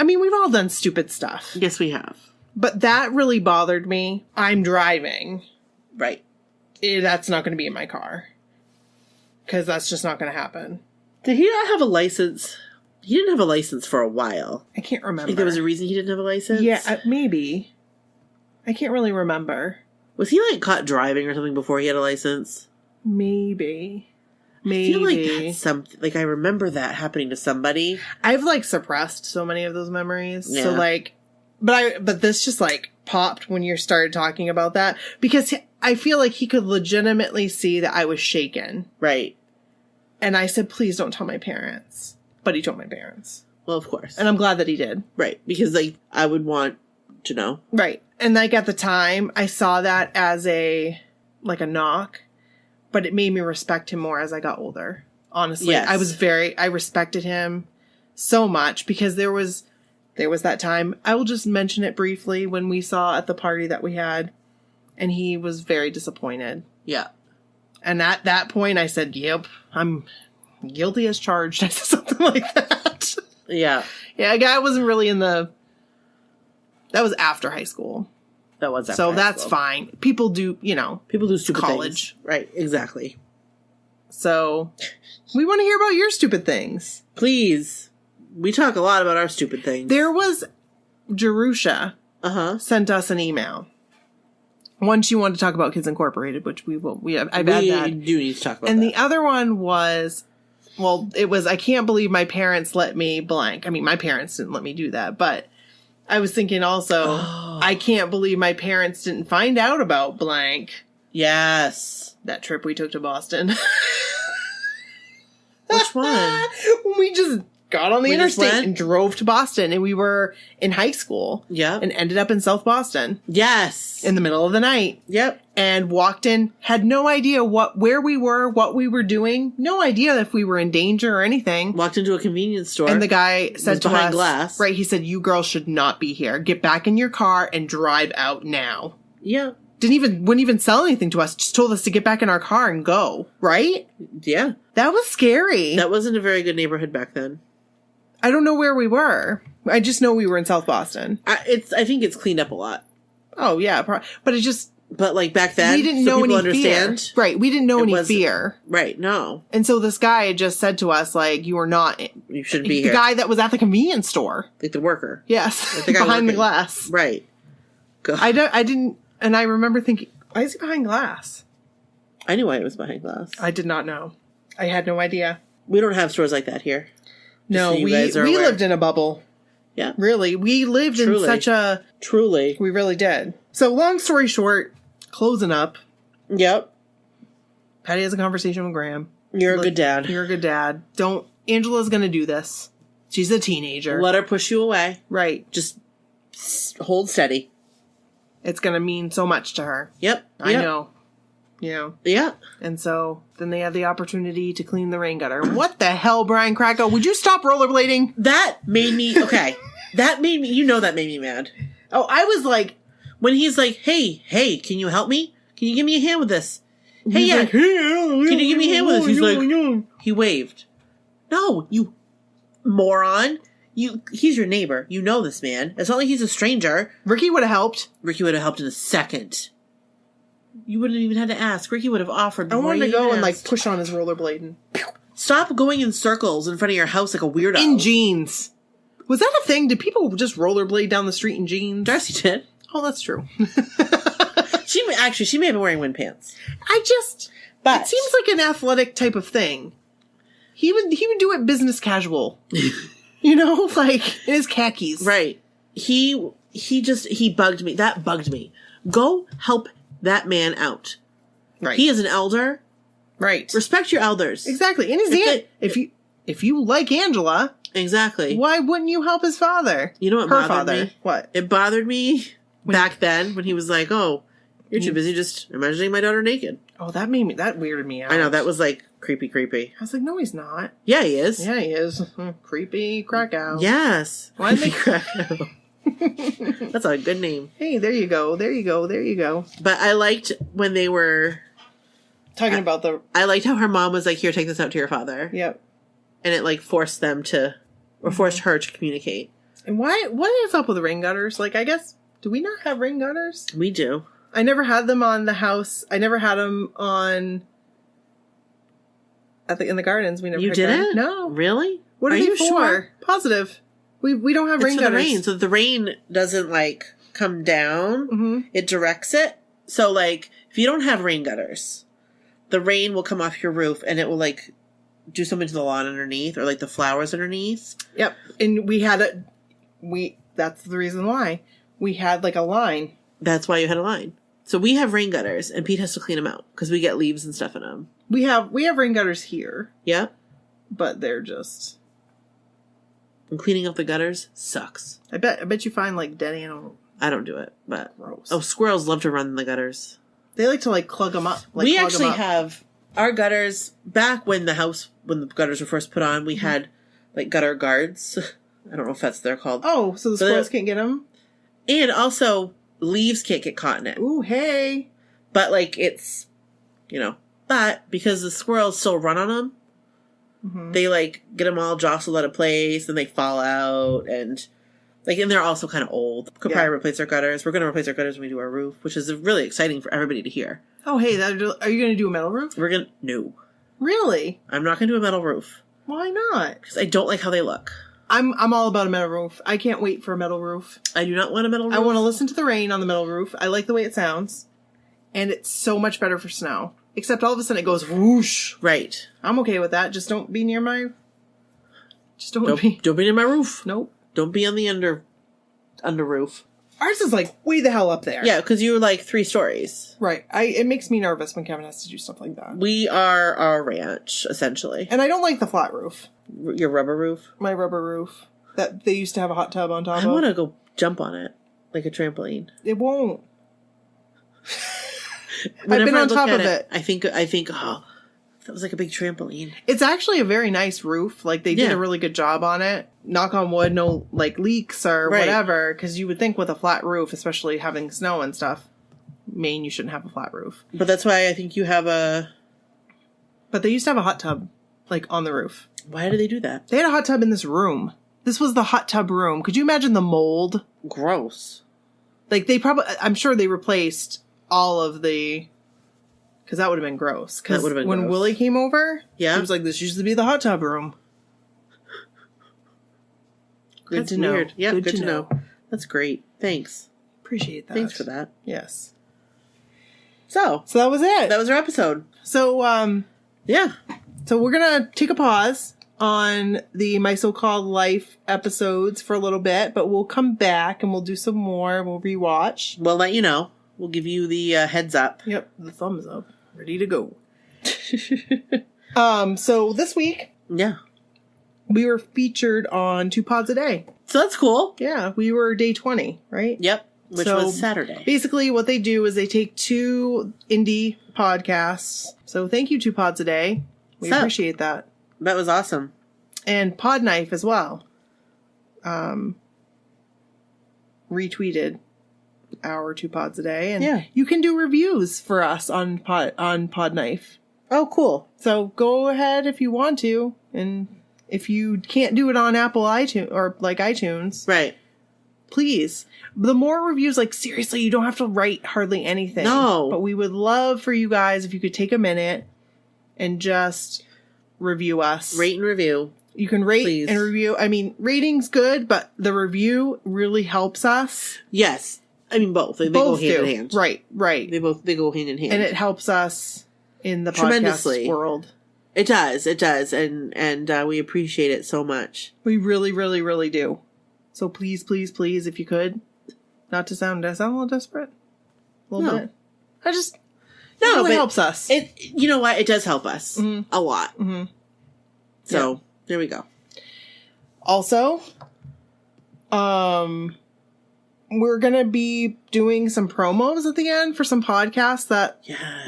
S2: we've all done stupid stuff.
S1: Yes, we have.
S2: But that really bothered me. I'm driving.
S1: Right.
S2: That's not going to be in my car. Because that's just not going to happen.
S1: Did he not have a license? He didn't have a license for a while.
S2: I can't remember.
S1: I think there was a reason he didn't have a license?
S2: Yeah, maybe. I can't really remember.
S1: Was he, caught driving or something before he had a license?
S2: Maybe.
S1: I feel like that's something... I remember that happening to somebody.
S2: I've, suppressed so many of those memories.
S1: Yeah.
S2: So, but this just, popped when you started talking about that. Because I feel like he could legitimately see that I was shaken.
S1: Right.
S2: And I said, please don't tell my parents. But he told my parents.
S1: Well, of course.
S2: And I'm glad that he did.
S1: Right. Because, I would want to know.
S2: Right. And, at the time, I saw that as a knock. But it made me respect him more as I got older. Honestly.
S1: Yes.
S2: I respected him so much because there was that time. I will just mention it briefly when we saw at the party that we had. And he was very disappointed.
S1: Yeah.
S2: And at that point, I said, yep, I'm guilty as charged. I said something like that.
S1: Yeah.
S2: Yeah, I wasn't really that was after high school.
S1: That was after
S2: So
S1: high
S2: that's
S1: school.
S2: fine. People do,
S1: People do stupid
S2: college.
S1: things. Right, exactly.
S2: So we want to hear about your stupid things.
S1: Please. We talk a lot about our stupid things.
S2: There was Jerusha sent us an email. One, she wanted to talk about Kids Incorporated, which we will. I've had that.
S1: We do need to talk about
S2: and
S1: that.
S2: the other one was, I can't believe my parents let me blank. I mean, my parents didn't let me do that, but I was thinking also, I can't believe my parents didn't find out about blank.
S1: Yes.
S2: That trip we took to Boston.
S1: Which one?
S2: We just got on the interstate
S1: went?
S2: and drove to Boston, and we were in high school.
S1: Yep.
S2: And ended up in South Boston.
S1: Yes.
S2: In the middle of the night.
S1: Yep.
S2: And walked in, had no idea where we were, what we were doing. No idea if we were in danger or anything.
S1: Walked into a convenience store.
S2: And the guy said to us,
S1: behind glass.
S2: Right, he said, you girls should not be here. Get back in your car and drive out now.
S1: Yeah.
S2: Wouldn't even sell anything to us. Just told us to get back in our car and go. Right?
S1: Yeah.
S2: That was scary.
S1: That wasn't a very good neighborhood back then.
S2: I don't know where we were. I just know we were in South Boston.
S1: I think it's cleaned up a lot.
S2: Oh, yeah. But it just...
S1: But back then,
S2: we didn't know any fear. Right. We didn't know any fear.
S1: Right. No.
S2: And so this guy just said to us, you are not...
S1: You shouldn't be
S2: the
S1: here.
S2: The guy that was at the convenience store.
S1: The worker.
S2: Yes.
S1: The guy
S2: behind the
S1: working.
S2: glass.
S1: Right. Go.
S2: I didn't... And I remember thinking, why is he behind glass?
S1: I knew why it was behind glass.
S2: I did not know. I had no idea.
S1: We don't have stores like that here.
S2: No, we lived in a bubble.
S1: Yeah.
S2: Really. We lived in such a...
S1: Truly.
S2: We really did. So long story short, closing up.
S1: Yep.
S2: Patty has a conversation with Graham.
S1: You're a good dad.
S2: You're a good dad. Angela's going to do this. She's a teenager.
S1: Let her push you away.
S2: Right.
S1: Just hold steady.
S2: It's going to mean so much to her.
S1: Yep.
S2: I know.
S1: Yeah.
S2: And so then they had the opportunity to clean the rain gutter. What the hell, Brian Kracko? Would you stop rollerblading?
S1: That made me, okay. that made me mad.
S2: Oh, I was like,
S1: when he's like, hey, can you help me? Can you give me a hand with this? Hey, yeah.
S2: Like, hey,
S1: can you give me a hand with this? He's like, he waved. No, you moron. He's your neighbor. You know this man. It's not like he's a stranger.
S2: Ricky would have helped.
S1: Ricky would have helped in a second. You wouldn't have even had to ask. Ricky would have offered.
S2: I wanted to go and push on his rollerblade and
S1: Stop going in circles in front of your house like a weirdo.
S2: In jeans. Was that a thing? Did people just rollerblade down the street in jeans?
S1: Darcy did.
S2: Oh, that's true.
S1: She may have been wearing wind pants.
S2: But it seems like an athletic type of thing. He would do it business casual. You know, like in his khakis.
S1: Right. He bugged me. That bugged me. Go help that man out.
S2: Right.
S1: He is an elder.
S2: Right.
S1: Respect your elders.
S2: Exactly. And his aunt, if you like Angela,
S1: exactly.
S2: Why wouldn't you help his father?
S1: You know what
S2: Her
S1: bothered
S2: father.
S1: me?
S2: What?
S1: It bothered me back then when he was like, "Oh, you're too busy just imagining my daughter naked."
S2: Oh, that weirded me out.
S1: I know, that was like creepy.
S2: I was like, no, he's not.
S1: Yeah, he is.
S2: Yeah, he is. Creepy crack out.
S1: Yes.
S2: Why
S1: creepy crack out. That's a good name.
S2: Hey, there you go.
S1: But I liked when they were
S2: talking about
S1: I liked how her mom was like, "Here, take this out to your father."
S2: Yep.
S1: And it like forced them to, or forced her to communicate.
S2: And what is up with rain gutters? Like, I guess, do we not have rain gutters?
S1: We do.
S2: I never had them on the house. I never had them on in the gardens. We never.
S1: You didn't?
S2: No.
S1: Really?
S2: What are they
S1: you
S2: for?
S1: Sure?
S2: Positive. We don't have rain gutters.
S1: The rain, so the rain doesn't like come down.
S2: Mm-hmm.
S1: It directs it. So like, if you don't have rain gutters, the rain will come off your roof and it will like do something to the lawn underneath or like the flowers underneath.
S2: Yep. And that's the reason why we had like a line.
S1: That's why you had a line. So we have rain gutters, and Pete has to clean them out because we get leaves and stuff in them.
S2: We have rain gutters here.
S1: Yeah,
S2: but they're just.
S1: And cleaning up the gutters sucks.
S2: I bet you find like dead animal.
S1: I don't do it, but
S2: gross.
S1: Squirrels love to run in the gutters.
S2: They like to like clog them up.
S1: We actually have our gutters back when the gutters were first put on. We had like gutter guards. I don't know if that's what they're called.
S2: Oh, so the squirrels can't get them.
S1: And also, leaves can't get caught in it.
S2: Ooh, hey.
S1: But, like, it's, but because the squirrels still run on them, they, like, get them all jostled out of place, and they fall out, and they're also kind of old. Could probably replace our gutters. We're going to replace our gutters when we do our roof, which is really exciting for everybody to hear.
S2: Oh, hey, are you going to do a metal roof?
S1: No.
S2: Really?
S1: I'm not going to do a metal roof.
S2: Why not?
S1: Because I don't like how they look.
S2: I'm all about a metal roof. I can't wait for a metal roof.
S1: I do not want a metal roof.
S2: I want to listen to the rain on the metal roof. I like the way it sounds. And it's so much better for snow. Except all of a sudden it goes whoosh.
S1: Right.
S2: I'm okay with that. Just don't be near my...
S1: Don't be near my roof.
S2: Nope.
S1: Don't be on the under roof.
S2: Ours is like way the hell up there.
S1: Yeah, because you're like 3 stories.
S2: Right. It makes me nervous when Kevin has to do stuff like that.
S1: We are our ranch, essentially.
S2: And I don't like the flat roof.
S1: Your rubber roof?
S2: My rubber roof. That they used to have a hot tub on top of.
S1: I want to go jump on it. Like a trampoline.
S2: It won't. I've been on top of it.
S1: I think, oh, that was like a big trampoline.
S2: It's actually a very nice roof. Like, they did a really good job on it. Knock on wood, no, like, leaks or whatever. Because you would think with a flat roof, especially having snow and stuff, Maine, you shouldn't have a flat roof.
S1: But that's why I think you have a...
S2: But they used to have a hot tub, like, on the roof.
S1: Why did they do that?
S2: They had a hot tub in this room. This was the hot tub room. Could you imagine the mold?
S1: Gross.
S2: Like, I'm sure they replaced all of the... Because that would have been gross. Because when Willie came over, he was like, this used to be the hot tub room.
S1: Good to know. Yeah, good to know. That's great. Thanks.
S2: Appreciate that.
S1: Thanks for that.
S2: Yes.
S1: So
S2: that was it.
S1: That was our episode.
S2: So,
S1: yeah.
S2: So we're going to take a pause on the My So-Called Life episodes for a little bit, but we'll come back and we'll do some more. We'll rewatch.
S1: We'll let you know. We'll give you the heads up.
S2: Yep, the thumbs up. Ready to go. So this week, we were featured on 2 pods a day.
S1: So that's cool.
S2: Yeah, we were day 20, right?
S1: Yep, which was Saturday.
S2: Basically, what they do is they take 2 indie podcasts. So thank you, 2 pods a day. We appreciate that.
S1: That was awesome.
S2: And Podknife as well. Retweeted our 2 pods a day, and you can do reviews for us on Podknife.
S1: Oh, cool!
S2: So go ahead if you want to, and if you can't do it on Apple iTunes or like iTunes,
S1: right?
S2: Please, the more reviews, like seriously, you don't have to write hardly anything.
S1: No,
S2: but we would love for you guys if you could take a minute and just review us.
S1: Rate and review.
S2: You can rate
S1: Please.
S2: and review. I mean, rating's good, but the review really helps us.
S1: Yes. I mean, both. They go hand in hand.
S2: Right.
S1: They go hand in hand.
S2: And it helps us in the
S1: tremendously.
S2: podcast world.
S1: It does. And we appreciate it so much.
S2: We really, really, really do. So please, please, please, if you could, not to sound a little desperate. A little bit. It really helps us.
S1: You know what? It does help us a lot.
S2: Mm-hmm.
S1: So there we go.
S2: Also, we're going to be doing some promos at the end for some podcasts that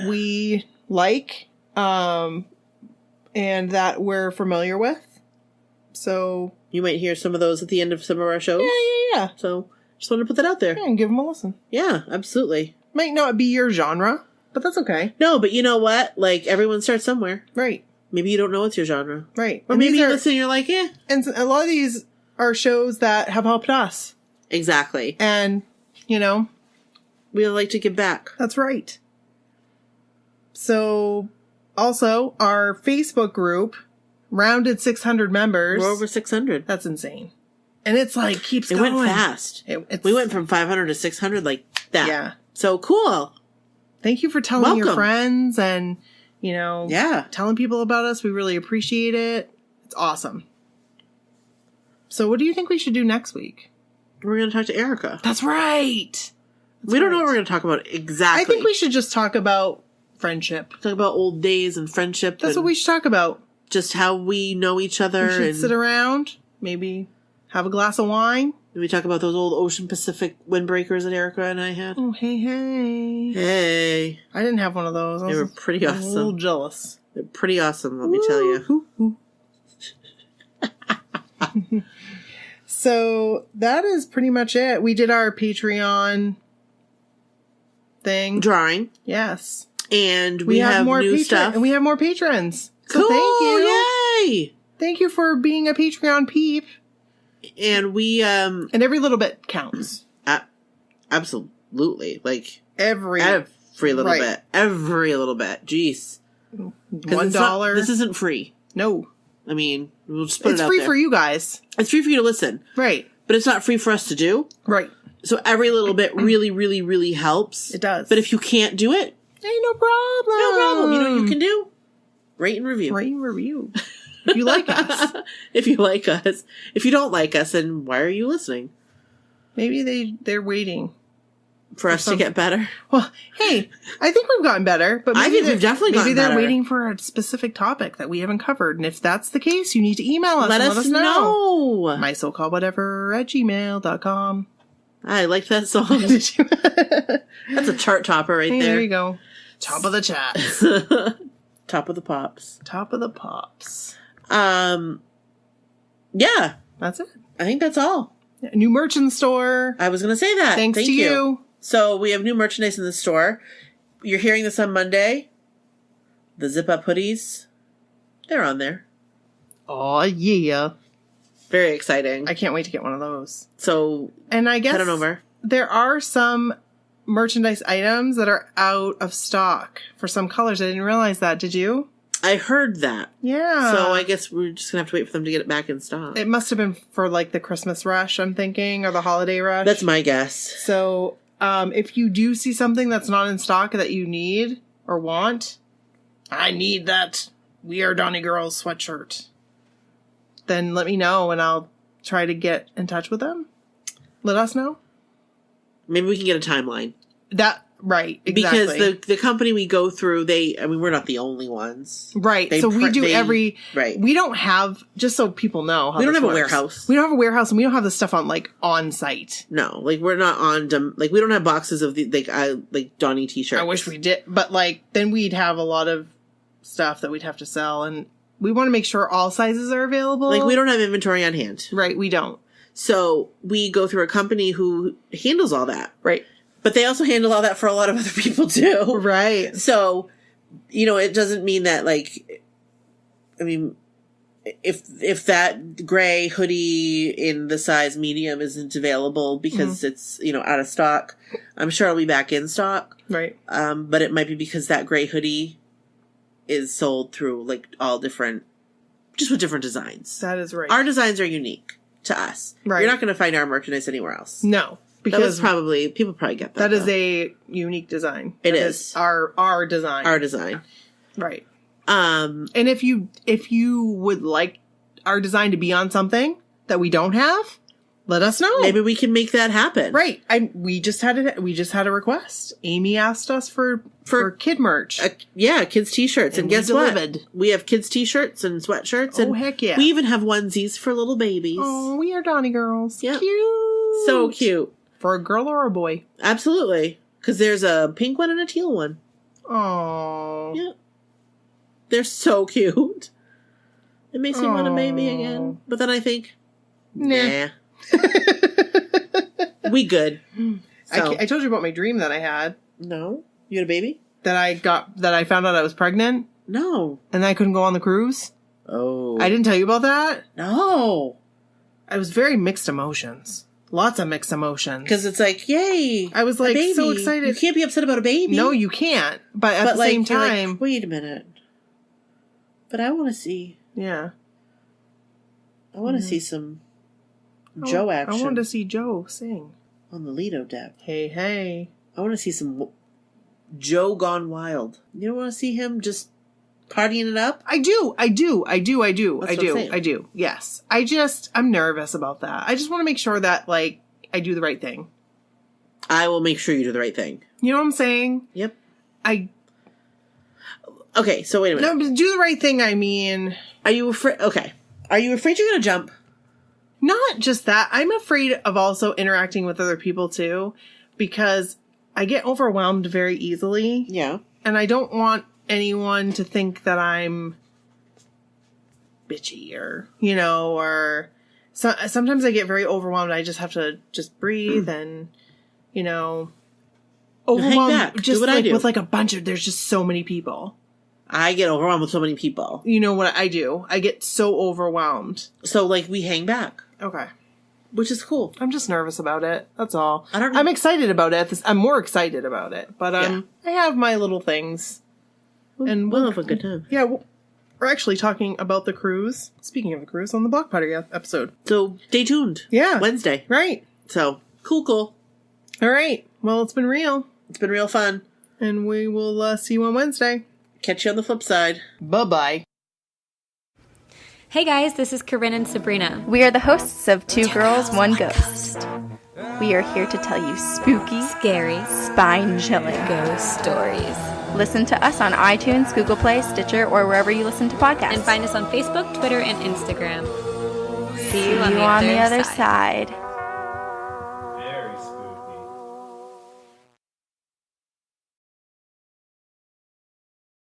S2: we like, and that we're familiar with. So
S1: you might hear some of those at the end of some of our shows.
S2: Yeah.
S1: So just want to put that out there.
S2: Yeah, and give them a listen.
S1: Yeah, absolutely.
S2: Might not be your genre, but that's okay.
S1: No, but you know what? Like, everyone starts somewhere.
S2: Right.
S1: Maybe you don't know what's your genre.
S2: Right.
S1: Or maybe you listen and you're like, eh.
S2: And a lot of these are shows that have helped us.
S1: Exactly.
S2: And, you know.
S1: We like to give back.
S2: That's right. So, also, our Facebook group, rounded 600 members.
S1: We're over 600.
S2: That's insane. And it's like, keeps going.
S1: It went fast. We went from 500 to 600 like that.
S2: Yeah.
S1: So cool.
S2: Thank you for telling your friends and, you know, telling people about us. We really appreciate it. It's awesome. So what do you think we should do next week?
S1: We're going to talk to Erica.
S2: That's right.
S1: We don't know what we're going to talk about exactly.
S2: I think we should just talk about friendship.
S1: Talk about old days and friendship.
S2: That's what we should talk about.
S1: Just how we know each other.
S2: We should sit around, maybe have a glass of wine.
S1: Did we talk about those old Ocean Pacific windbreakers that Erica and I had?
S2: Oh, hey.
S1: Hey.
S2: I didn't have one of those.
S1: They were pretty awesome.
S2: I was a little jealous.
S1: They're pretty awesome, let me tell you.
S2: So that is pretty much it. We did our Patreon thing.
S1: Drawing.
S2: Yes.
S1: And we have more new stuff.
S2: And we have more patrons. So
S1: cool.
S2: Thank you.
S1: Yay.
S2: Thank you for being a Patreon peep.
S1: And we
S2: and every little bit counts.
S1: Absolutely. Like
S2: every
S1: little bit. Every little bit. Jeez.
S2: $1.
S1: This isn't free.
S2: No.
S1: I mean, we'll just put it out there.
S2: It's free for you guys.
S1: It's free for you to listen.
S2: Right.
S1: But it's not free for us to do.
S2: Right.
S1: So every little bit really, really, really helps.
S2: It does.
S1: But if you can't do it,
S2: ain't no problem.
S1: No problem. You know what you can do? Rate and review.
S2: Rate and review. If you like us.
S1: If you like us. If you don't like us, then why are you listening?
S2: Maybe they're waiting.
S1: For us to get better?
S2: Well, hey, I think we've gotten better. But
S1: I think we've definitely gotten better.
S2: Maybe they're waiting for a specific topic that we haven't covered. And if that's the case, you need to email us
S1: let us know.
S2: MySoCalledWhatever@gmail.com.
S1: I liked that song. Did you? That's a chart topper right there.
S2: There you go. Top of the chats.
S1: Top of the pops.
S2: Top of the pops.
S1: Yeah.
S2: That's it.
S1: I think that's all.
S2: New merch in the store.
S1: I was going to say that.
S2: Thanks to you.
S1: So we have new merchandise in the store. You're hearing this on Monday. The zip up hoodies. They're on there.
S2: Oh, yeah.
S1: Very exciting.
S2: I can't wait to get one of those.
S1: So,
S2: and I guess
S1: head on over.
S2: There are some merchandise items that are out of stock for some colors. I didn't realize that. Did you?
S1: I heard that.
S2: Yeah.
S1: So I guess we're just going to have to wait for them to get it back in stock.
S2: It must have been for like the Christmas rush, I'm thinking, or the holiday rush.
S1: That's my guess.
S2: So if you do see something that's not in stock that you need or want, I need that We Are Donny Girls sweatshirt, then let me know and I'll try to get in touch with them. Let us know.
S1: Maybe we can get a timeline.
S2: Right, exactly.
S1: Because the company we go through, we're not the only ones.
S2: Right. We do
S1: right.
S2: We don't have, just so people know how
S1: we don't have
S2: works.
S1: a warehouse.
S2: We don't have a warehouse and we don't have the stuff on site.
S1: No, like we're not on, we don't have boxes of like Donny t-shirts.
S2: I wish we did, but then we'd have a lot of stuff that we'd have to sell and we want to make sure all sizes are available.
S1: Like we don't have inventory on hand.
S2: Right, we don't.
S1: So we go through a company who handles all that.
S2: Right.
S1: But they also handle all that for a lot of other people too.
S2: Right.
S1: So, it doesn't mean that if that gray hoodie in the size medium isn't available because it's, out of stock, I'm sure it'll be back in stock.
S2: Right.
S1: But it might be because that gray hoodie is sold through all different just with different designs.
S2: That is right.
S1: Our designs are unique to us.
S2: Right.
S1: You're not going to find our merchandise anywhere else.
S2: No. Because
S1: people probably get that.
S2: That is a unique design.
S1: It is.
S2: Our design.
S1: Our design.
S2: Right. And if you would like our design to be on something that we don't have, let us know.
S1: Maybe we can make that happen.
S2: Right. We just had a request. Amy asked us for kid merch.
S1: Kids t-shirts. And guess what? We have kids t-shirts and sweatshirts.
S2: Oh, heck yeah.
S1: We even have onesies for little babies.
S2: Oh, we are Donnie girls.
S1: Yep.
S2: Cute.
S1: So cute.
S2: For a girl or a boy?
S1: Absolutely. Because there's a pink one and a teal one.
S2: Oh.
S1: Yeah. They're so cute. It makes me want a baby again. But then I think, nah. We good. So.
S2: I told you about my dream that I had.
S1: No? You had a baby?
S2: That I found out I was pregnant?
S1: No.
S2: And I couldn't go on the cruise?
S1: Oh.
S2: I didn't tell you about that?
S1: No.
S2: I was very mixed emotions. Lots of mixed emotions.
S1: Because it's like, yay.
S2: I was like so excited.
S1: You can't be upset about a baby.
S2: No, you can't. But at the same time.
S1: Like, wait a minute. But I want to see.
S2: Yeah.
S1: I want to see some Joe action.
S2: I want to see Joe sing.
S1: On the Lido deck.
S2: Hey.
S1: I want to see some Joe gone wild. You don't want to see him just partying it up?
S2: I do.
S1: That's
S2: I do. Yes. I'm nervous about that. I just want to make sure that, like, I do the right thing.
S1: I will make sure you do the right thing.
S2: You know what I'm saying?
S1: Yep. Okay, so wait a minute.
S2: No, but do the right thing, I mean.
S1: Are you afraid? Okay. Are you afraid you're going to jump?
S2: Not just that. I'm afraid of also interacting with other people, too, because I get overwhelmed very easily.
S1: Yeah.
S2: And I don't want anyone to think that I'm bitchy or, or sometimes I get very overwhelmed. I just have to just breathe and, overwhelmed.
S1: Hang back.
S2: Just
S1: do what
S2: like,
S1: I do.
S2: with like a bunch of, there's just so many people.
S1: I get overwhelmed with so many people.
S2: You know what I do? I get so overwhelmed.
S1: So, like, we hang back.
S2: Okay.
S1: Which is cool.
S2: I'm just nervous about it. That's all.
S1: I don't know.
S2: I'm excited about it. I'm more excited about it. But I have my little things. And
S1: we'll have a good time.
S2: Yeah, we're actually talking about the cruise. Speaking of the cruise, on the Block Party episode.
S1: So, stay tuned.
S2: Yeah.
S1: Wednesday.
S2: Right.
S1: So, cool.
S2: All right. Well, it's been real.
S1: It's been real fun.
S2: And we will see you on Wednesday.
S1: Catch you on the flip side.
S2: Bye-bye.
S3: Hey guys, this is Corinne and Sabrina.
S4: We are the hosts of Two Girls, One Ghost. We are here to tell you spooky,
S3: scary,
S4: spine-chilling
S3: ghost stories.
S4: Listen to us on iTunes, Google Play, Stitcher, or wherever you listen to podcasts.
S3: And find us on Facebook, Twitter, and Instagram.
S4: See you on the other side.